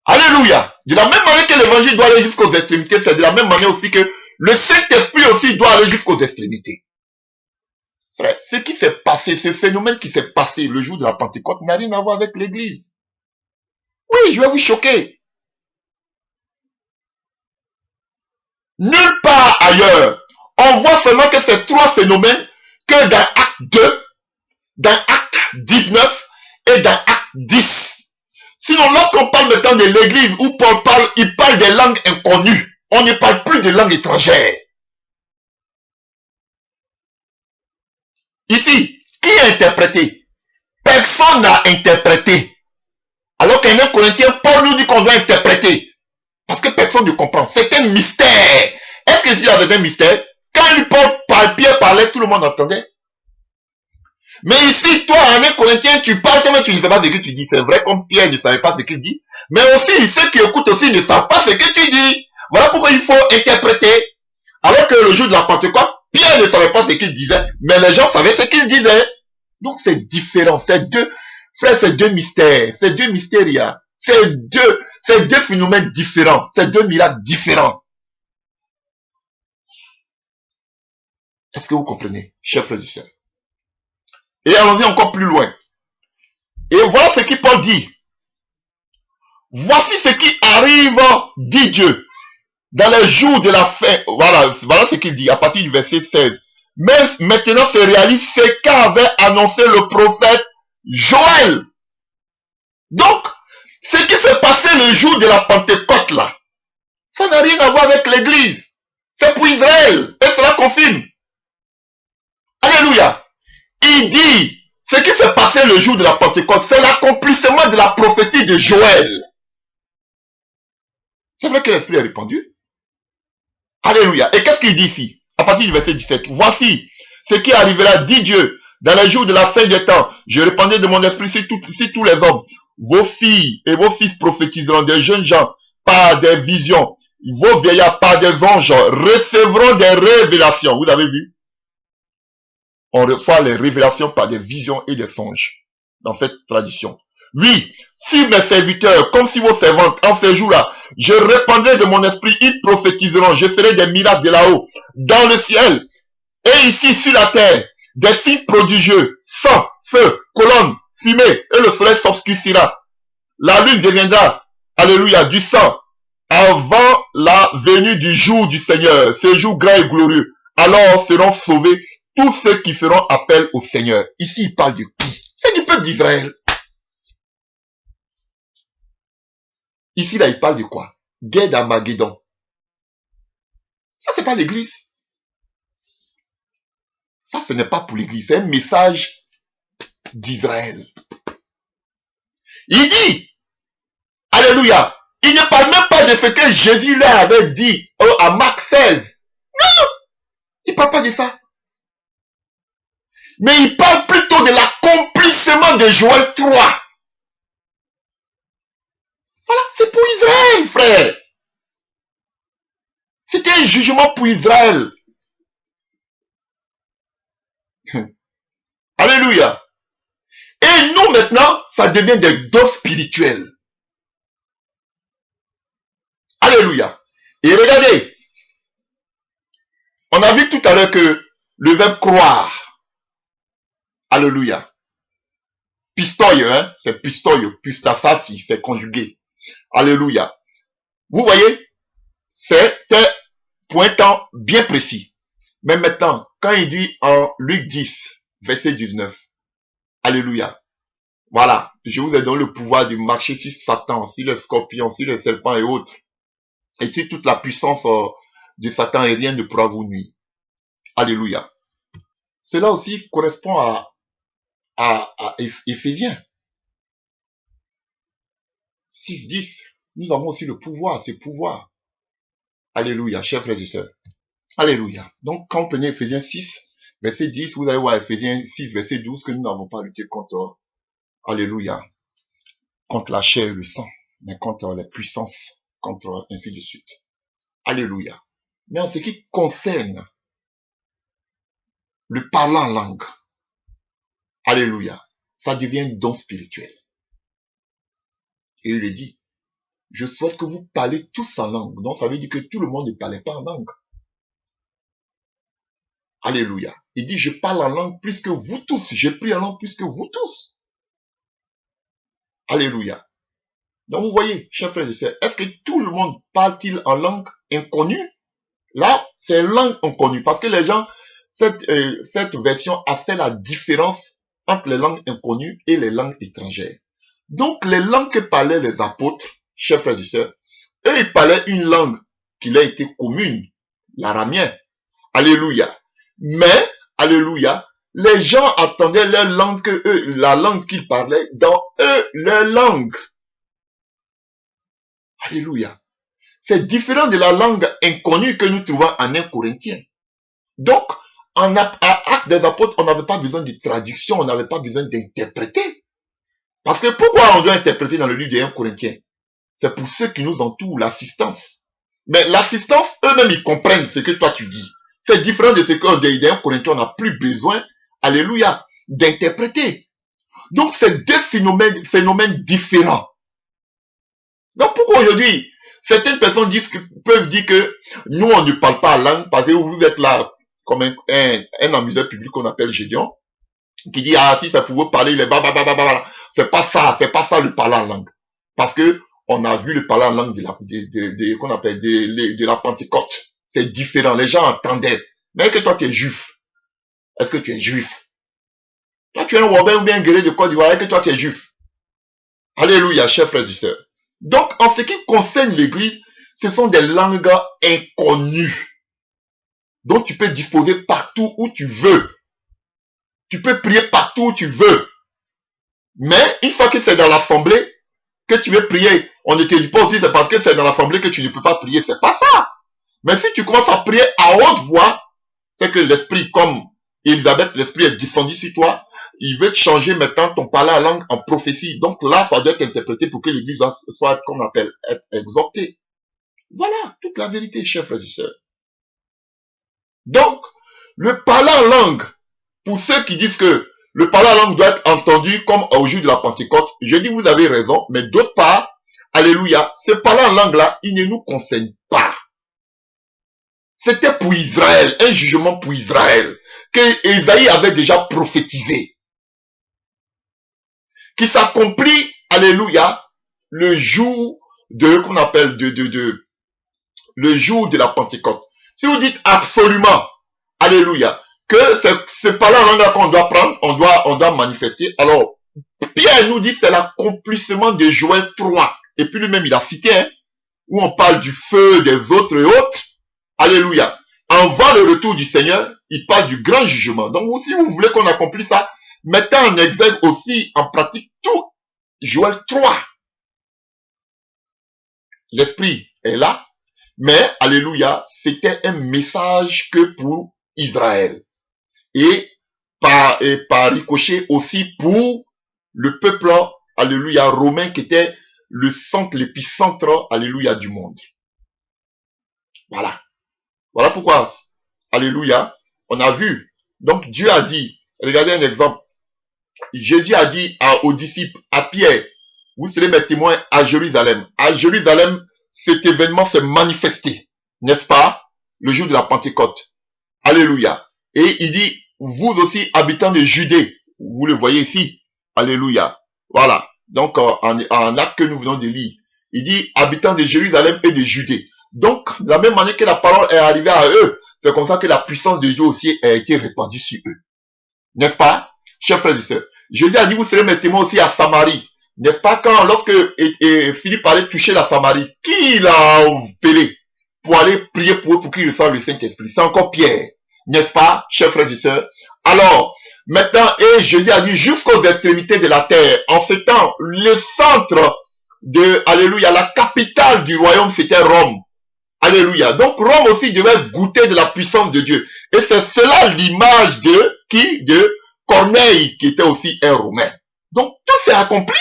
Alléluia. De la même manière que l'évangile doit aller jusqu'aux extrémités, c'est de la même manière aussi que le Saint-Esprit aussi doit aller jusqu'aux extrémités. Frère, ce qui s'est passé, ce phénomène qui s'est passé le jour de la Pentecôte n'a rien à voir avec l'église. Oui, je vais vous choquer. Nulle part ailleurs. On voit seulement que ces trois phénomènes que dans Acte 2, dans Acte 19 et dans Acte 10. Sinon, lorsqu'on parle maintenant de l'église où Paul parle, il parle des langues inconnues. On ne parle plus de langues étrangères. Ici, qui a interprété? Personne n'a interprété. Alors qu'en 1 Corinthiens, Paul nous dit qu'on doit interpréter. Parce que personne ne comprend. C'est un mystère. Est-ce que s'il y avait un mystère, quand Pierre parlait, tout le monde entendait? Mais ici, toi, en 1 Corinthiens, tu parles, mais tu ne sais pas ce que tu dis. C'est vrai, comme Pierre ne savait pas ce qu'il dit. Mais aussi, ceux qui écoutent aussi ne savent pas ce que tu dis. Voilà pourquoi il faut interpréter. Alors que le jour de la Pentecôte, Pierre ne savait pas ce qu'il disait, mais les gens savaient ce qu'il disait. Donc c'est différent. C'est deux mystères. C'est deux mystères. C'est deux phénomènes différents. C'est deux miracles différents. Est-ce que vous comprenez, chers frères et sœurs? Et allons-y encore plus loin. Et voilà ce que Paul dit. Voici ce qui arrive, dit Dieu, dans les jours de la fin. Voilà ce qu'il dit à partir du verset 16. Mais maintenant se réalise ce qu'avait annoncé le prophète Joël. Donc, ce qui s'est passé le jour de la Pentecôte là, ça n'a rien à voir avec l'église. C'est pour Israël. Et cela confirme. Alléluia. Il dit, ce qui s'est passé le jour de la Pentecôte, c'est l'accomplissement de la prophétie de Joël. C'est vrai que l'Esprit est répandu. Alléluia. Et qu'est-ce qu'il dit ici? À partir du verset 17. Voici ce qui arrivera, dit Dieu, dans les jours de la fin des temps. Je répandrai de mon esprit sur tous les hommes. Vos filles et vos fils prophétiseront, des jeunes gens par des visions. Vos vieillards par des anges recevront des révélations. Vous avez vu? On reçoit les révélations par des visions et des songes dans cette tradition. Oui, si mes serviteurs, comme si vos servantes, en ces jours-là, je répandrai de mon esprit, ils prophétiseront, je ferai des miracles de là-haut, dans le ciel, et ici sur la terre, des signes prodigieux, sang, feu, colonne, fumée, et le soleil s'obscurcira. La lune deviendra, alléluia, du sang, avant la venue du jour du Seigneur, ce jour grand et glorieux. Alors seront sauvés tous ceux qui feront appel au Seigneur. Ici, il parle de qui? C'est du peuple d'Israël. Ici, là, il parle de quoi? Guerre d'Armageddon. Ça, c'est pas l'église. Ça, ce n'est pas pour l'église. C'est un message d'Israël. Il dit, alléluia, il ne parle même pas de ce que Jésus leur avait dit à Marc 16. Non, il ne parle pas de ça. Mais il parle plutôt de l'accomplissement de Joël 3. Voilà, c'est pour Israël, frère. C'était un jugement pour Israël. Alléluia. Et nous, maintenant, ça devient des dons spirituels. Alléluia. Et regardez, on a vu tout à l'heure que le verbe croire, alléluia, pistoille, hein, c'est pistoille, pistasasi, c'est conjugué. Alléluia. Vous voyez, c'est un pointant bien précis. Mais maintenant, quand il dit en Luc 10, verset 19, alléluia. Voilà, je vous ai donné le pouvoir de marcher sur Satan, sur les scorpions, sur les serpents et autres. Et sur toute la puissance de Satan et rien ne pourra vous nuire. Alléluia. Cela aussi correspond à Éphésiens 6:10. Nous avons aussi le pouvoir, ce pouvoir. Alléluia, chers frères et sœurs. Alléluia. Donc, quand vous prenez Éphésiens 6, verset 10, vous allez voir Éphésiens 6, verset 12, que nous n'avons pas lutté contre, alléluia, contre la chair et le sang, mais contre les puissances, contre ainsi de suite. Alléluia. Mais en ce qui concerne le parler en langue, alléluia, ça devient un don spirituel. Et il le dit, je souhaite que vous parlez tous en langue. Donc ça veut dire que tout le monde ne parlait pas en langue. Alléluia. Il dit, je parle en langue plus que vous tous. Je prie en langue plus que vous tous. Alléluia. Donc vous voyez, chers frères et sœurs, est-ce que tout le monde parle-t-il en langue inconnue? Là, c'est langue inconnue. Parce que les gens, cette version a fait la différence entre les langues inconnues et les langues étrangères. Donc les langues que parlaient les apôtres, chers frères et sœurs, eux, ils parlaient une langue qui leur était commune, l'aramien. Alléluia. Mais, alléluia, les gens attendaient leur langue la langue qu'ils parlaient dans eux, leur langue. Alléluia. C'est différent de la langue inconnue que nous trouvons en 1 Corinthiens. Donc, à Actes des Apôtres, on n'avait pas besoin de traduction, on n'avait pas besoin d'interpréter. Parce que pourquoi on doit interpréter dans le livre des 1 Corinthiens? C'est pour ceux qui nous entourent, l'assistance. Mais l'assistance, eux-mêmes, ils comprennent ce que toi tu dis. C'est différent de ce que des 1 Corinthiens, on n'a plus besoin, alléluia, d'interpréter. Donc, c'est deux phénomènes différents. Donc, pourquoi aujourd'hui, certaines personnes peuvent dire que nous, on ne parle pas langue parce que vous êtes là comme un amuseur public qu'on appelle Gédion, qui dit, ah, si ça pouvait parler, il est c'est pas ça le parler en langue. Parce que on a vu le parler en langue qu'on appelle de la Pentecôte. C'est différent, les gens entendaient. Mais que toi, tu es juif. Est-ce que tu es juif? Toi, tu es un Wabin ou bien un guerrier de Côte d'Ivoire, est-ce que toi, tu es juif? Alléluia, chers frères et sœurs. Donc, en ce qui concerne l'église, ce sont des langues inconnues, dont tu peux disposer partout où tu veux. Tu peux prier partout où tu veux. Mais, une fois que c'est dans l'assemblée, que tu veux prier, on ne te dit pas aussi c'est parce que c'est dans l'assemblée que tu ne peux pas prier. C'est pas ça. Mais si tu commences à prier à haute voix, c'est que l'esprit, comme Élisabeth, l'esprit est descendu sur toi, il veut te changer maintenant ton parler en langue en prophétie. Donc là, ça doit être interprété pour que l'église soit, qu'on appelle, être exhortée. Voilà, toute la vérité, chers frères et sœurs. Donc, le parler en langue, pour ceux qui disent que le parler en langue doit être entendu comme au jour de la Pentecôte, je dis vous avez raison, mais d'autre part, alléluia, ce parler en langue-là, il ne nous concerne pas. C'était pour Israël, un jugement pour Israël, que Ésaïe avait déjà prophétisé, qui s'accomplit, alléluia, le jour qu'on appelle le jour de la Pentecôte. Si vous dites absolument, alléluia, que ce parler en langue qu'on doit prendre, on doit manifester, alors, Pierre nous dit c'est l'accomplissement de Joël 3. Et puis lui-même, il a cité, hein, où on parle du feu des autres et autres. Alléluia. Avant le retour du Seigneur, il parle du grand jugement. Donc, si vous voulez qu'on accomplisse ça, mettez en exergue aussi, en pratique, tout Joël 3. L'esprit est là, mais, alléluia, c'était un message que pour Israël. Et par ricochet aussi pour le peuple, alléluia, romain, qui était le centre, l'épicentre, alléluia, du monde. Voilà. Voilà pourquoi, alléluia, on a vu. Donc Dieu a dit, regardez un exemple. Jésus a dit aux disciples, à Pierre, vous serez mes témoins à Jérusalem. À Jérusalem, cet événement s'est manifesté, n'est-ce pas? Le jour de la Pentecôte. Alléluia. Et il dit, vous aussi, habitants de Judée, vous le voyez ici. Alléluia. Voilà. Donc, en acte que nous venons de lire, il dit, habitants de Jérusalem et de Judée. Donc, de la même manière que la parole est arrivée à eux, c'est comme ça que la puissance de Dieu aussi a été répandue sur eux. N'est-ce pas? Chers frères et sœurs. Jésus a dit, vous serez mes témoins aussi à Samarie. N'est-ce pas? Lorsque Philippe allait toucher la Samarie, qui l'a appelé pour aller prier pour eux pour qu'ils reçoivent le Saint-Esprit? C'est encore Pierre. N'est-ce pas, chers frères et sœurs? Alors, maintenant, et Jésus a dit jusqu'aux extrémités de la terre. En ce temps, le centre de, alléluia, la capitale du royaume, c'était Rome. Alléluia. Donc, Rome aussi devait goûter de la puissance de Dieu. Et c'est cela l'image de qui? De Corneille, qui était aussi un Romain. Donc, tout s'est accompli.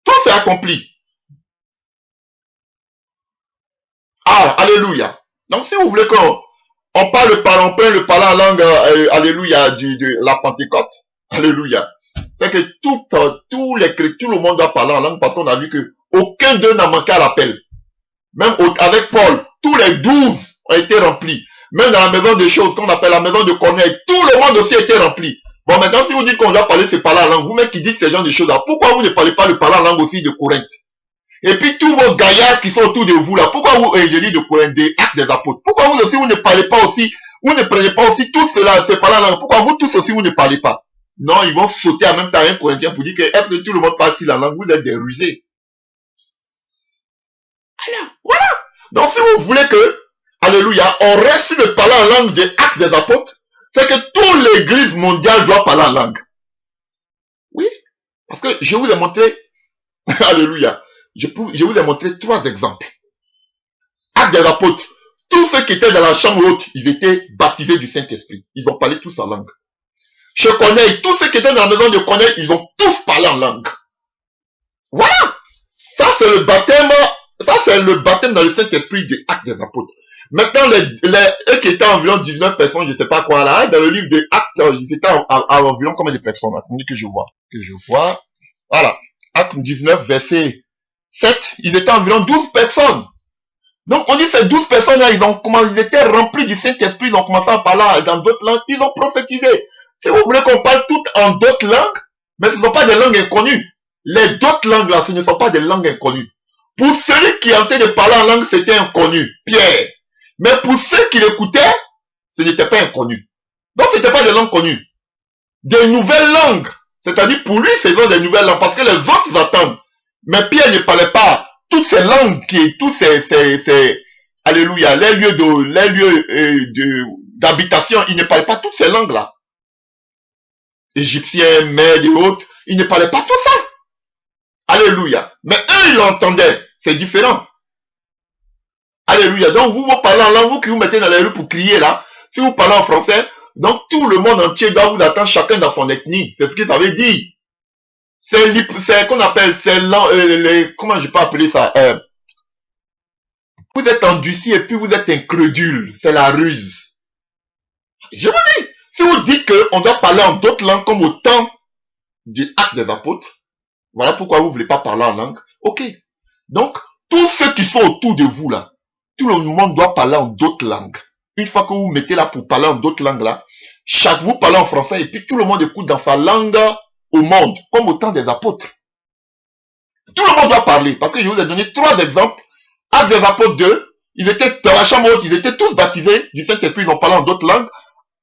Tout s'est accompli. Ah, alléluia. Donc, si vous voulez qu'on parle le parle en langue, alléluia, de la Pentecôte, alléluia. C'est que tout le monde doit parler en langue parce qu'on a vu que aucun d'eux n'a manqué à l'appel. Même avec Paul, tous les 12 ont été remplis. Même dans la maison des choses qu'on appelle la maison de Corneille, tout le monde aussi a été rempli. Bon, maintenant, si vous dites qu'on doit parler ce parler en langue, vous-même qui dites ces genres de choses-là, pourquoi vous ne parlez pas le parler en langue aussi de Corinthe? Et puis tous vos gaillards qui sont autour de vous là, pourquoi vous, je dis de Corinthe, des actes des apôtres, pourquoi vous aussi vous ne parlez pas aussi, vous ne prenez pas aussi tout cela, ce parler en langue, pourquoi vous tous aussi vous ne parlez pas? Non, ils vont sauter en même temps un Corinthien pour dire que est-ce que tout le monde parle-t-il en langue? Vous êtes des rusés. Alors, voilà. Donc si vous voulez que, alléluia, on reste sur le parler en langue des actes des apôtres, c'est que toute l'église mondiale doit parler en langue. Oui, parce que je vous ai montré Alléluia. Je vous ai montré 3 exemples. Actes des apôtres. Tous ceux qui étaient dans la chambre haute, ils étaient baptisés du Saint-Esprit. Ils ont parlé tous en langue. Je connais, tous ceux qui étaient dans la maison de Corneille, ils ont tous parlé en langue. Voilà. Ça, c'est le baptême. Ça, c'est le baptême dans le Saint-Esprit des Actes des apôtres. Maintenant, eux qui étaient environ 19 personnes, je ne sais pas quoi là, dans le livre des Actes, ils étaient à environ combien de personnes? Attendez que je vois. Voilà. Acte 19, verset 7, ils étaient environ 12 personnes. Donc, on dit ces 12 personnes-là, ils étaient remplis du Saint-Esprit, ils ont commencé à parler dans d'autres langues, ils ont prophétisé. Si vous voulez qu'on parle toutes en d'autres langues, mais ce ne sont pas des langues inconnues. Les d'autres langues là, ce ne sont pas des langues inconnues. Pour celui qui est en train de parler en langue, c'était inconnu, Pierre. Mais pour ceux qui l'écoutaient, ce n'était pas inconnu. Donc, ce n'était pas des langues connues. Des nouvelles langues. C'est-à-dire, pour lui, ce sont des nouvelles langues, parce que les autres attendent. Mais Pierre ne parlait pas toutes ces langues tous ces alléluia, les lieux d'habitation, il ne parlait pas toutes ces langues-là. Égyptiens, Mèdes et autres, il ne parlait pas tout ça. Alléluia. Mais eux, ils l'entendaient. C'est différent. Alléluia. Donc, vous parlez en langue, vous qui vous mettez dans les rues pour crier là, si vous parlez en français, donc tout le monde entier doit vous attendre, chacun dans son ethnie. C'est ce que ça veut dire. C'est qu'on appelle, comment je peux appeler ça? Vous êtes endurci et puis vous êtes incrédule. C'est la ruse. Je vous dis, si vous dites qu'on doit parler en d'autres langues comme au temps du Acte des apôtres, voilà pourquoi vous ne voulez pas parler en langue. Ok. Donc, tous ceux qui sont autour de vous là, tout le monde doit parler en d'autres langues. Une fois que vous vous mettez là pour parler en d'autres langues là, chaque vous parlez en français et puis tout le monde écoute dans sa langue au monde, comme au temps des apôtres. Tout le monde doit parler, parce que je vous ai donné 3 exemples. Actes des apôtres 2, ils étaient dans la chambre haute, ils étaient tous baptisés du Saint-Esprit, ils ont parlé en d'autres langues.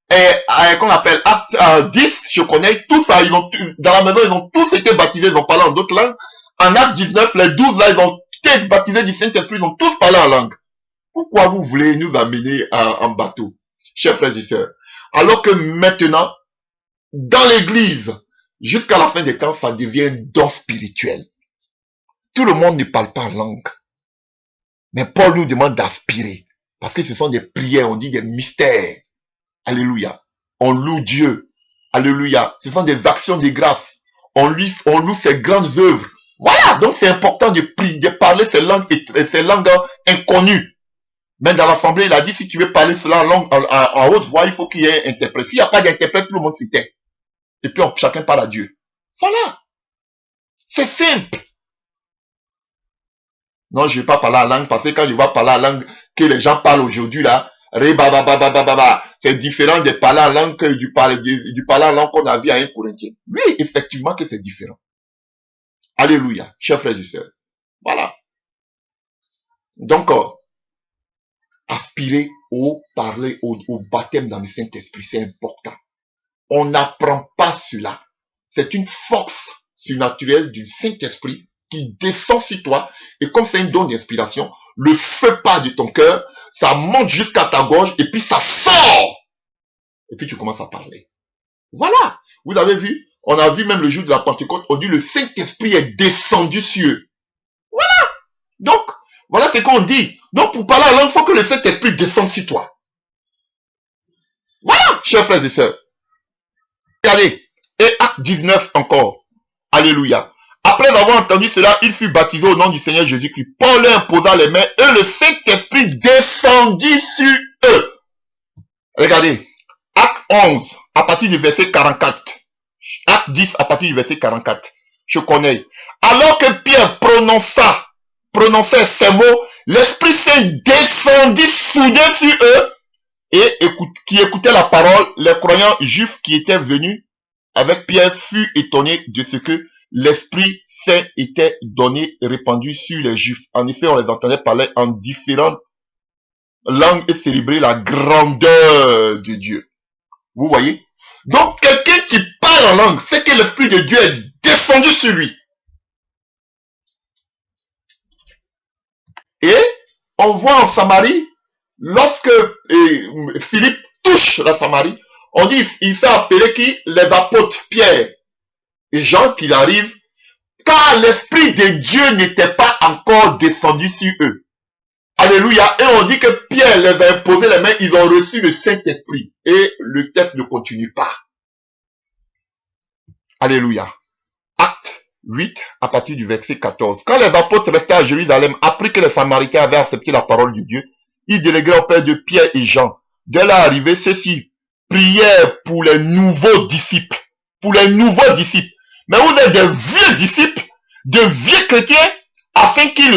Et qu'on appelle Acte 10, je connais, tout ça, dans la maison, ils ont tous été baptisés, ils ont parlé en d'autres langues. En Acte 19, les 12 là, ils ont été baptisés du Saint-Esprit, ils ont tous parlé en langue. Pourquoi vous voulez nous amener en bateau, chers frères et sœurs? Alors que maintenant, dans l'église, jusqu'à la fin des temps, ça devient un don spirituel. Tout le monde ne parle pas en langue. Mais Paul nous demande d'aspirer. Parce que ce sont des prières, on dit des mystères. Alléluia. On loue Dieu. Alléluia. Ce sont des actions de grâce. On loue ses grandes œuvres. Voilà. Donc c'est important de parler ces langues inconnues. Mais dans l'assemblée, il a dit, si tu veux parler cela en haute voix, il faut qu'il y ait un interprète. S'il n'y a pas d'interprète, tout le monde s'y tait. Et puis chacun parle à Dieu. Voilà. C'est simple. Non, je ne vais pas parler en langue parce que quand je vais parler en langue que les gens parlent aujourd'hui là, c'est différent de parler en langue que du parler en langue qu'on a vu à un Corinthien. Oui, effectivement que c'est différent. Alléluia, chers frères et sœurs. Voilà. Donc, aspirer au baptême dans le Saint-Esprit, c'est important. On n'apprend pas cela. C'est une force surnaturelle du Saint-Esprit qui descend sur toi, et comme c'est une don d'inspiration, le feu part de ton cœur, ça monte jusqu'à ta gorge, et puis ça sort. Et puis tu commences à parler. Voilà. Vous avez vu, on a vu même le jour de la Pentecôte, on dit le Saint-Esprit est descendu sur eux. Voilà. Donc, voilà ce qu'on dit. Donc, pour parler en langue, il faut que le Saint-Esprit descende sur toi. Voilà, chers frères et sœurs. Regardez. Et Acte 19 encore. Alléluia. Après avoir entendu cela, il fut baptisé au nom du Seigneur Jésus-Christ. Paul leur imposa les mains et le Saint-Esprit descendit sur eux. Regardez. Acte 11, à partir du verset 44. Acte 10, à partir du verset 44. Je connais. Alors que Pierre prononçait ces mots, l'Esprit Saint descendit soudain sur eux et qui écoutaient la parole. Les croyants juifs qui étaient venus avec Pierre furent étonnés de ce que l'Esprit Saint était donné, répandu sur les Juifs. En effet, on les entendait parler en différentes langues et célébrer la grandeur de Dieu. Vous voyez? Donc, quelqu'un qui parle en langue, c'est que l'Esprit de Dieu est descendu sur lui. Et on voit en Samarie, lorsque Philippe touche la Samarie, on dit, il fait appeler qui? Les apôtres Pierre et Jean qui arrivent car l'Esprit de Dieu n'était pas encore descendu sur eux. Alléluia. Et on dit que Pierre les a imposé les mains, ils ont reçu le Saint-Esprit. Et le texte ne continue pas. Alléluia. Acte 8, à partir du verset 14. Quand les apôtres restaient à Jérusalem, appris que les Samaritains avaient accepté la parole de Dieu, ils déléguèrent auprès de Pierre et Jean. Dès leur arrivée, ceux-ci prièrent pour les nouveaux disciples. Pour les nouveaux disciples. Mais vous êtes des vieux disciples, de vieux chrétiens, afin qu'ils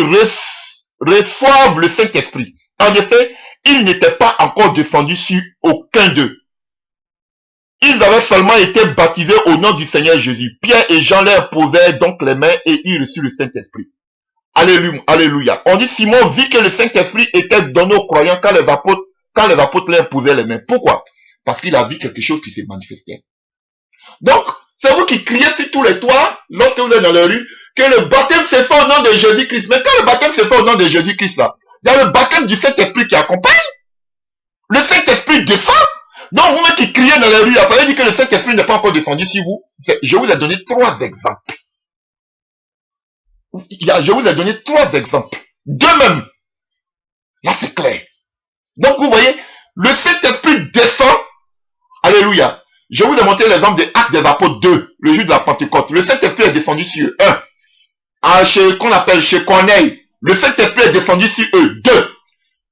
reçoivent le Saint-Esprit. En effet, ils n'étaient pas encore descendus sur aucun d'eux. Ils avaient seulement été baptisés au nom du Seigneur Jésus. Pierre et Jean leur posèrent donc les mains et ils reçurent le Saint-Esprit. Alléluia, alléluia. On dit Simon vit que le Saint-Esprit était donné aux croyants quand les apôtres leur posaient les mains. Pourquoi? Parce qu'il a vu quelque chose qui s'est manifesté. Donc, c'est vous qui criez sur tous les toits, lorsque vous êtes dans la rue, que le baptême s'est fait au nom de Jésus-Christ. Mais quand le baptême s'est fait au nom de Jésus-Christ, là, il y a le baptême du Saint-Esprit qui accompagne. Le Saint-Esprit descend. Donc, vous-même qui criez dans la rue, là, ça veut dire que le Saint-Esprit n'est pas encore descendu sur vous. Je vous ai donné 3 exemples. Je vous ai donné 3 exemples. 2 même. Là, c'est clair. Donc, vous voyez, le Saint-Esprit descend. Alléluia. Je vous ai montré l'exemple des Actes des Apôtres 2, le jour de la Pentecôte. Le Saint-Esprit est descendu sur eux. 1. Qu'on appelle chez Corneille. Le Saint-Esprit est descendu sur eux. 2.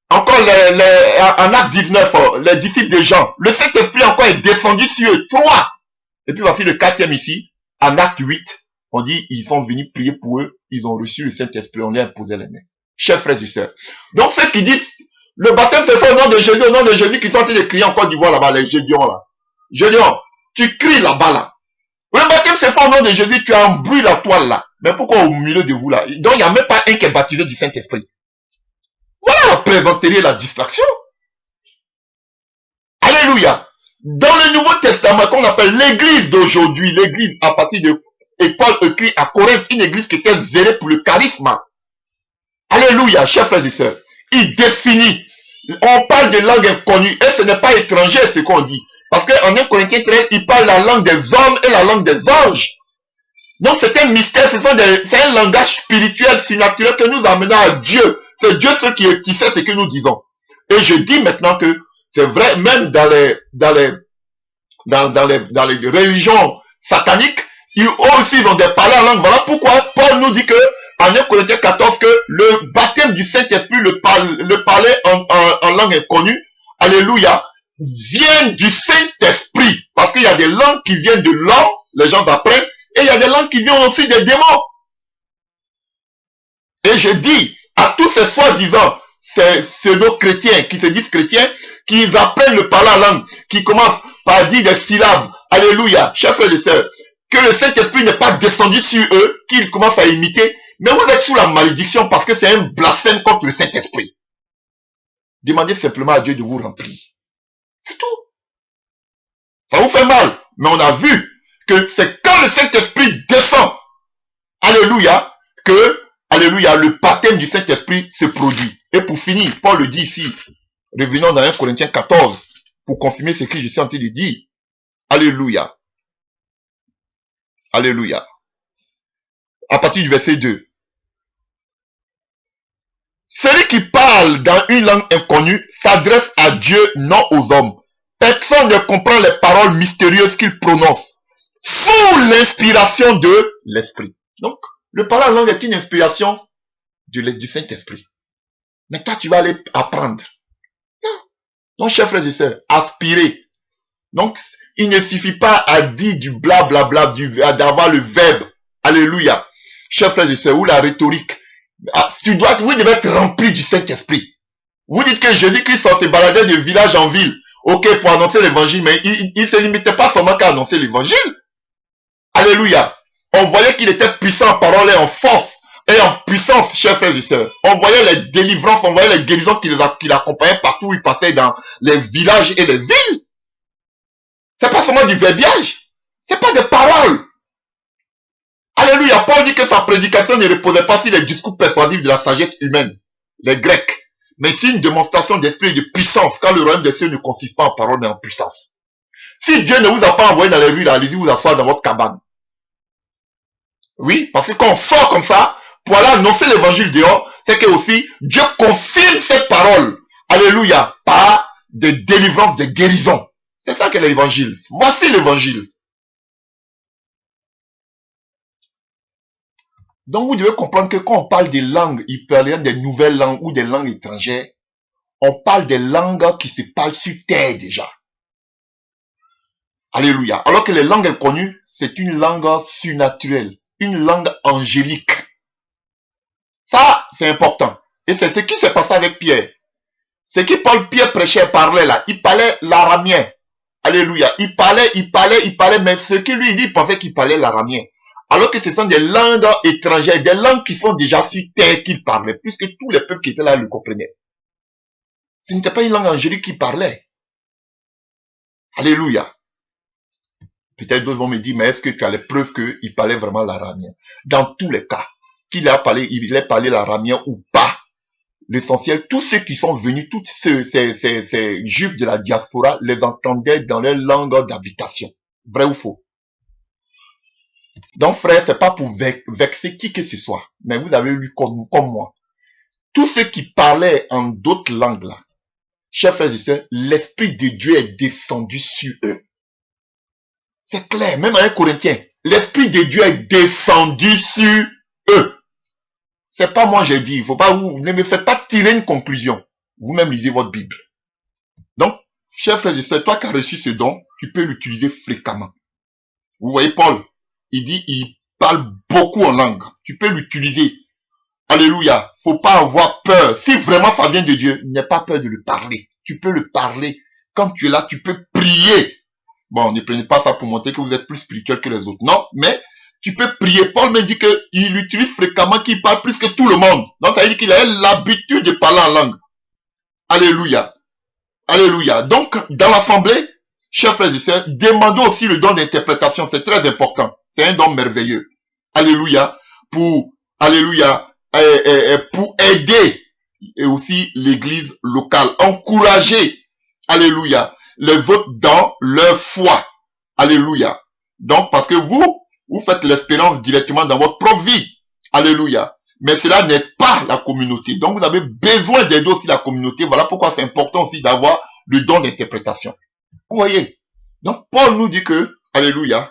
Encore en Acte 19, les disciples de Jean. Le Saint-Esprit encore est descendu sur eux. 3. Et puis voici le 4e ici. En Acte 8, on dit ils sont venus prier pour eux. Ils ont reçu le Saint-Esprit. On leur a imposé les mains. Chers frères et sœurs. Donc ceux qui disent le baptême se fait au nom de Jésus, qui sont en train de crier en Côte d'Ivoire là-bas, les Gédions là. Gédion, tu cries là-bas là. Le baptême se fait au nom de Jésus, tu embrouilles la toile là. Mais pourquoi au milieu de vous là? Donc il n'y a même pas un qui est baptisé du Saint-Esprit. Voilà la plaisanterie et la distraction. Alléluia. Dans le Nouveau Testament qu'on appelle l'église d'aujourd'hui, l'église à partir de... Et Paul écrit à Corinthe, une église qui était zélée pour le charisme. Alléluia, chers frères et sœurs. Il définit. On parle de langue inconnue et ce n'est pas étranger ce qu'on dit. Parce qu'en 1 Corinthiens 13, il parle la langue des hommes et la langue des anges. Donc c'est un mystère, c'est un langage spirituel, surnaturel que nous amenons à Dieu. C'est Dieu seul qui sait ce que nous disons. Et je dis maintenant que c'est vrai, même dans les religions sataniques, eux aussi ils ont des paroles en langue. Voilà pourquoi Paul nous dit que en 1 Corinthiens 14 que le baptême du Saint-Esprit, le parler en langue inconnue, alléluia, vient du Saint-Esprit. Parce qu'il y a des langues qui viennent de l'homme, les gens apprennent, et il y a des langues qui viennent aussi des démons. Et je dis à tous ces soi-disant, ces pseudo-chrétiens qui se disent chrétiens, qui apprennent le parler en langue, qui commencent par dire des syllabes, alléluia, chers frères et sœurs, que le Saint-Esprit n'est pas descendu sur eux, qu'ils commencent à imiter, mais vous êtes sous la malédiction parce que c'est un blasphème contre le Saint-Esprit. Demandez simplement à Dieu de vous remplir. C'est tout. Ça vous fait mal, mais on a vu que c'est quand le Saint-Esprit descend, alléluia, que, alléluia, le baptême du Saint-Esprit se produit. Et pour finir, Paul le dit ici, revenons dans 1 Corinthiens 14, pour confirmer ce que je suis en train de dire. Alléluia. Alléluia. À partir du verset 2. Celui qui parle dans une langue inconnue s'adresse à Dieu, non aux hommes. Personne ne comprend les paroles mystérieuses qu'il prononce sous l'inspiration de l'Esprit. Donc, le parler en langue est une inspiration du Saint-Esprit. Mais toi, tu vas aller apprendre. Non. Donc, chers frères et sœurs, aspirer. Donc, il ne suffit pas à dire du blablabla, d'avoir le verbe. Alléluia. Chers frères et sœurs, ou la rhétorique. Vous devez être rempli du Saint-Esprit. Vous dites que Jésus-Christ se baladait de village en ville. Ok, pour annoncer l'évangile, mais il ne se limitait pas seulement qu'à annoncer l'évangile. Alléluia. On voyait qu'il était puissant en parole et en force et en puissance, chers frères et sœurs. On voyait les délivrances, on voyait les guérisons qui l'accompagnaient partout où il passait dans les villages et les villes. C'est pas seulement du verbiage. C'est pas des paroles. Alléluia. Paul dit que sa prédication ne reposait pas sur les discours persuasifs de la sagesse humaine, les Grecs, mais c'est une démonstration d'esprit et de puissance, quand le royaume des cieux ne consiste pas en parole mais en puissance. Si Dieu ne vous a pas envoyé dans les rues, allez-y vous asseoir dans votre cabane. Oui, parce que quand on sort comme ça, pour aller annoncer l'évangile dehors, c'est que aussi Dieu confirme cette parole. Alléluia. Par des délivrances, des guérisons. C'est ça qu'est l'évangile. Voici l'évangile. Donc vous devez comprendre que quand on parle des langues hyperliennes, des nouvelles langues ou des langues étrangères, on parle des langues qui se parlent sur terre déjà. Alléluia. Alors que les langues inconnues, c'est une langue surnaturelle, une langue angélique. Ça, c'est important. Et c'est ce qui s'est passé avec Pierre. Ce qui Pierre prêchait, parlait là, il parlait l'aramien. Alléluia. Il parlait, mais ce qui lui dit, il pensait qu'il parlait l'aramien. Alors que ce sont des langues étrangères, des langues qui sont déjà sur terre qu'il parlait, puisque tous les peuples qui étaient là le comprenaient. Ce n'était pas une langue angélique qu'il parlait. Alléluia. Peut-être d'autres vont me dire, mais est-ce que tu as les preuves qu'il parlait vraiment l'aramien? Dans tous les cas, qu'il a parlé, il ait parlé l'aramien ou pas, l'essentiel, tous ceux qui sont venus, tous ces juifs de la diaspora, les entendaient dans leur langue d'habitation. Vrai ou faux? Donc, frère, c'est pas pour vexer qui que ce soit, mais vous avez lu comme moi. Tous ceux qui parlaient en d'autres langues là, chers frères et sœurs, l'Esprit de Dieu est descendu sur eux. C'est clair, même à un Corinthien, l'Esprit de Dieu est descendu sur eux. C'est pas moi j'ai dit, il faut pas ne me faites pas tirer une conclusion. Vous-même lisez votre Bible. Donc, chers frères et sœurs, toi qui as reçu ce don, tu peux l'utiliser fréquemment. Vous voyez Paul, il parle beaucoup en langue. Tu peux l'utiliser. Alléluia. Faut pas avoir peur. Si vraiment ça vient de Dieu, n'aie pas peur de le parler. Tu peux le parler. Quand tu es là, tu peux prier. Bon, ne prenez pas ça pour montrer que vous êtes plus spirituel que les autres. Non, mais tu peux prier. Paul me dit qu'il utilise fréquemment, qu'il parle plus que tout le monde. Donc ça veut dire qu'il a l'habitude de parler en langue. Alléluia. Alléluia. Donc, dans l'assemblée, chers frères et sœurs, demandons aussi le don d'interprétation. C'est très important. C'est un don merveilleux. Alléluia. Alléluia, pour aider et aussi l'église locale. Encourager. Alléluia. Les autres dans leur foi. Alléluia. Donc, parce que vous faites l'espérance directement dans votre propre vie. Alléluia. Mais cela n'est pas la communauté. Donc, vous avez besoin d'aider aussi la communauté. Voilà pourquoi c'est important aussi d'avoir le don d'interprétation. Vous voyez? Donc, Paul nous dit que, alléluia,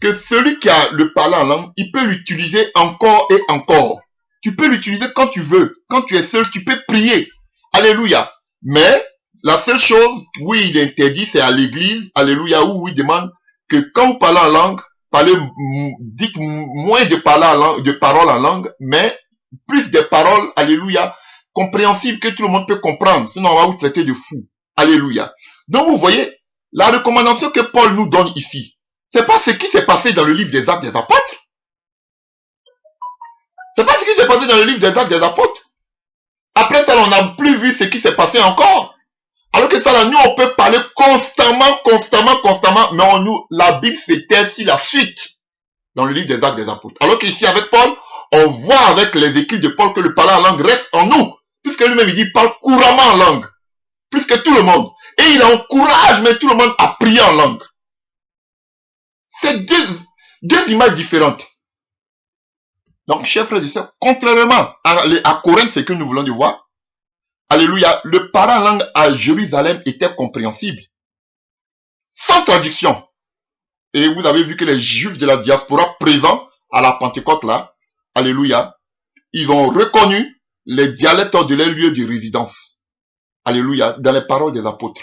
que celui qui a le parler en langue, il peut l'utiliser encore et encore. Tu peux l'utiliser quand tu veux. Quand tu es seul, tu peux prier. Alléluia. Mais, la seule chose, oui, il interdit, c'est à l'église, alléluia, où il demande que quand vous parlez en langue, dites moins de paroles en langue, mais plus de paroles, alléluia, compréhensibles que tout le monde peut comprendre. Sinon, on va vous traiter de fou. Alléluia. Donc, vous voyez, la recommandation que Paul nous donne ici, c'est pas ce qui s'est passé dans le livre des Actes des Apôtres. C'est pas ce qui s'est passé dans le livre des Actes des Apôtres. Après ça, on n'a plus vu ce qui s'est passé encore. Alors que ça, là, nous, on peut parler constamment, mais la Bible s'étale sur la suite dans le livre des Actes des Apôtres. Alors qu'ici, avec Paul, on voit avec les écrits de Paul que le parler en langue reste en nous. Puisque lui-même, il dit, il parle couramment en langue. Plus que tout le monde. Et il encourage même tout le monde à prier en langue. C'est deux images différentes. Donc, chers frères et sœurs, contrairement à Corinthe, c'est que nous voulons de voir, alléluia, le parler en langue à Jérusalem était compréhensible. Sans traduction. Et vous avez vu que les juifs de la diaspora présents à la Pentecôte là, alléluia, ils ont reconnu les dialectes de leur lieu de résidence. Alléluia, dans les paroles des apôtres.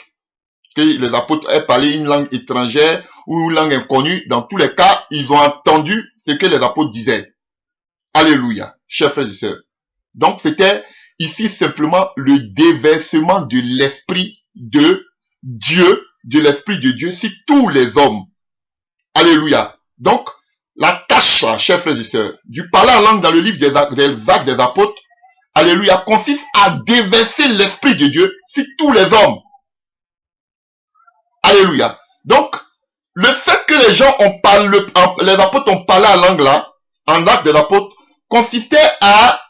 Que les apôtres aient parlé une langue étrangère ou une langue inconnue, dans tous les cas, ils ont entendu ce que les apôtres disaient. Alléluia, chers frères et sœurs. Donc c'était ici simplement le déversement de l'Esprit de Dieu, sur tous les hommes. Alléluia. Donc, la tâche, chers frères et sœurs, du parler en langue dans le livre des Actes des Apôtres, alléluia, consiste à déverser l'Esprit de Dieu sur tous les hommes. Alléluia. Donc, le fait que les gens les apôtres ont parlé en langue là, en Actes des Apôtres, consistait à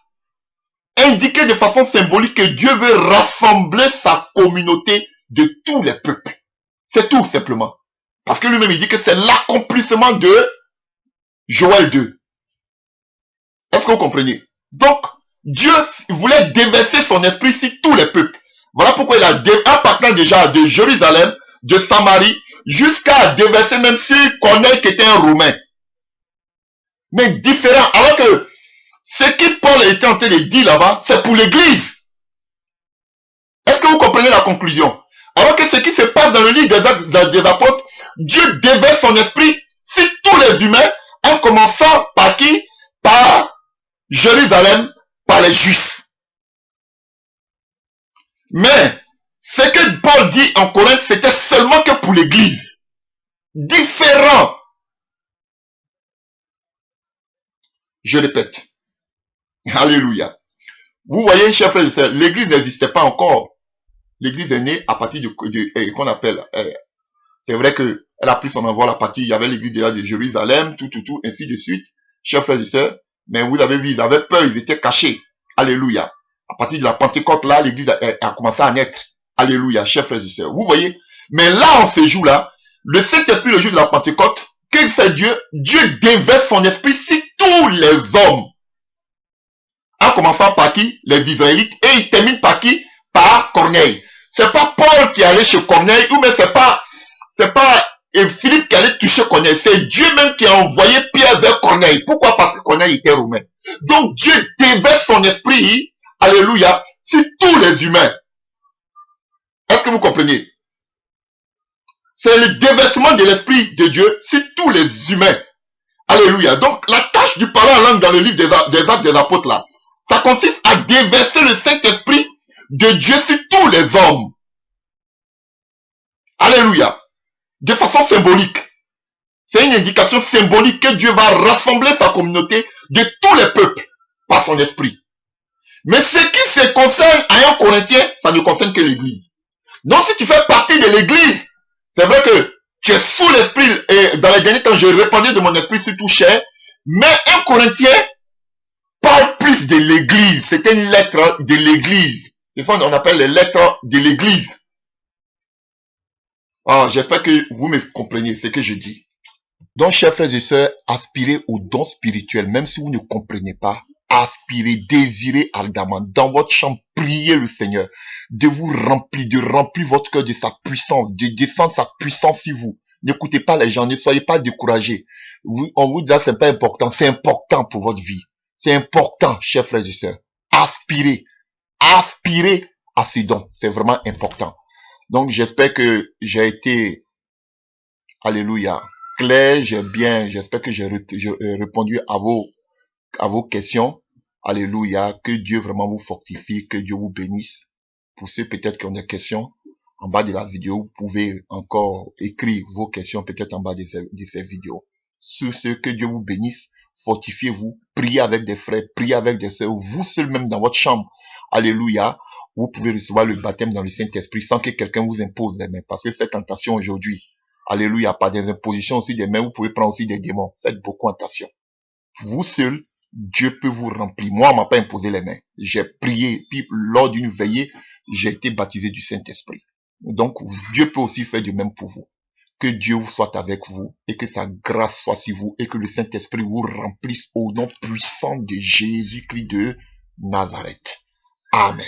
indiquer de façon symbolique que Dieu veut rassembler sa communauté de tous les peuples. C'est tout simplement. Parce que lui-même il dit que c'est l'accomplissement de Joël 2. Est-ce que vous comprenez? Donc, Dieu voulait déverser son esprit sur tous les peuples. Voilà pourquoi il a, en partant déjà de Jérusalem, de Samarie, jusqu'à déverser même sur Corneille qui était un Romain. Mais différent, alors que ce que Paul était en train de dire là-bas, c'est pour l'église. Est-ce que vous comprenez la conclusion? Alors que ce qui se passe dans le livre des Actes des Apôtres, Dieu déverse son esprit sur tous les humains, en commençant par qui? Par Jérusalem, par les Juifs. Mais ce que Paul dit en Corinthe, c'était seulement que pour l'église. Différent. Je répète. Alléluia. Vous voyez, chers frères et sœurs, l'église n'existait pas encore. L'église est née à partir de qu'on appelle, c'est vrai que elle a pris son envol à partir, il y avait l'église déjà de Jérusalem, tout, ainsi de suite. Chers frères et sœurs, mais vous avez vu, ils avaient peur, ils étaient cachés. Alléluia. À partir de la Pentecôte, là, l'église a commencé à naître. Alléluia, chers frères et sœurs. Vous voyez, mais là, en ces jours-là, le Saint-Esprit, le jour de la Pentecôte, que fait Dieu? Dieu déverse son esprit sur tous les hommes. En commençant par qui? Les Israélites. Et il termine par qui? Par Corneille. C'est pas Paul qui allait chez Corneille, ou même c'est pas Philippe qui allait toucher Corneille. C'est Dieu même qui a envoyé Pierre vers Corneille. Pourquoi? Parce que Corneille était romain. Donc Dieu déverse son esprit, alléluia, sur tous les humains. Est-ce que vous comprenez? C'est le déversement de l'esprit de Dieu sur tous les humains. Alléluia. Donc la tâche du parler en langue dans le livre des Actes des Apôtres là, ça consiste à déverser le Saint-Esprit de Dieu sur tous les hommes. Alléluia. De façon symbolique. C'est une indication symbolique que Dieu va rassembler sa communauté de tous les peuples par son esprit. Mais ce qui se concerne à un Corinthien, ça ne concerne que l'église. Donc si tu fais partie de l'église, c'est vrai que tu es sous l'esprit, et dans les derniers temps, je répandais de mon esprit sur tout chair, mais un Corinthien parle plus de l'église. C'est une lettre de l'église. C'est ça qu'on appelle les lettres de l'église. Ah, j'espère que vous me comprenez ce que je dis. Donc, chers frères et sœurs, aspirez aux dons spirituels, même si vous ne comprenez pas. Aspirez, désirez ardemment. Dans votre chambre, priez le Seigneur de vous remplir, de remplir votre cœur de sa puissance, de descendre sa puissance sur vous. N'écoutez pas les gens, ne soyez pas découragés. On vous dit que c'est pas important, c'est important pour votre vie. C'est important, chers frères et sœurs. Aspirez, aspirez à ce don. C'est vraiment important. Donc, j'espère que j'ai été, alléluia, clair, j'espère que j'ai répondu à vos questions. Alléluia, que Dieu vraiment vous fortifie, que Dieu vous bénisse. Pour ceux peut-être qui ont des questions, en bas de la vidéo, vous pouvez encore écrire vos questions peut-être en bas de ces vidéos. Sur ce, que Dieu vous bénisse, fortifiez-vous, priez avec des frères, priez avec des sœurs, vous seul même dans votre chambre. Alléluia, vous pouvez recevoir le baptême dans le Saint-Esprit sans que quelqu'un vous impose les mains. Parce que cette tentation aujourd'hui, alléluia, par des impositions aussi des mains, vous pouvez prendre aussi des démons. Faites beaucoup attention. Vous seul, Dieu peut vous remplir. Moi, on m'a pas imposé les mains. J'ai prié, puis lors d'une veillée, j'ai été baptisé du Saint-Esprit. Donc, Dieu peut aussi faire de même pour vous. Que Dieu soit avec vous et que sa grâce soit sur vous et que le Saint-Esprit vous remplisse au nom puissant de Jésus-Christ de Nazareth. Amen.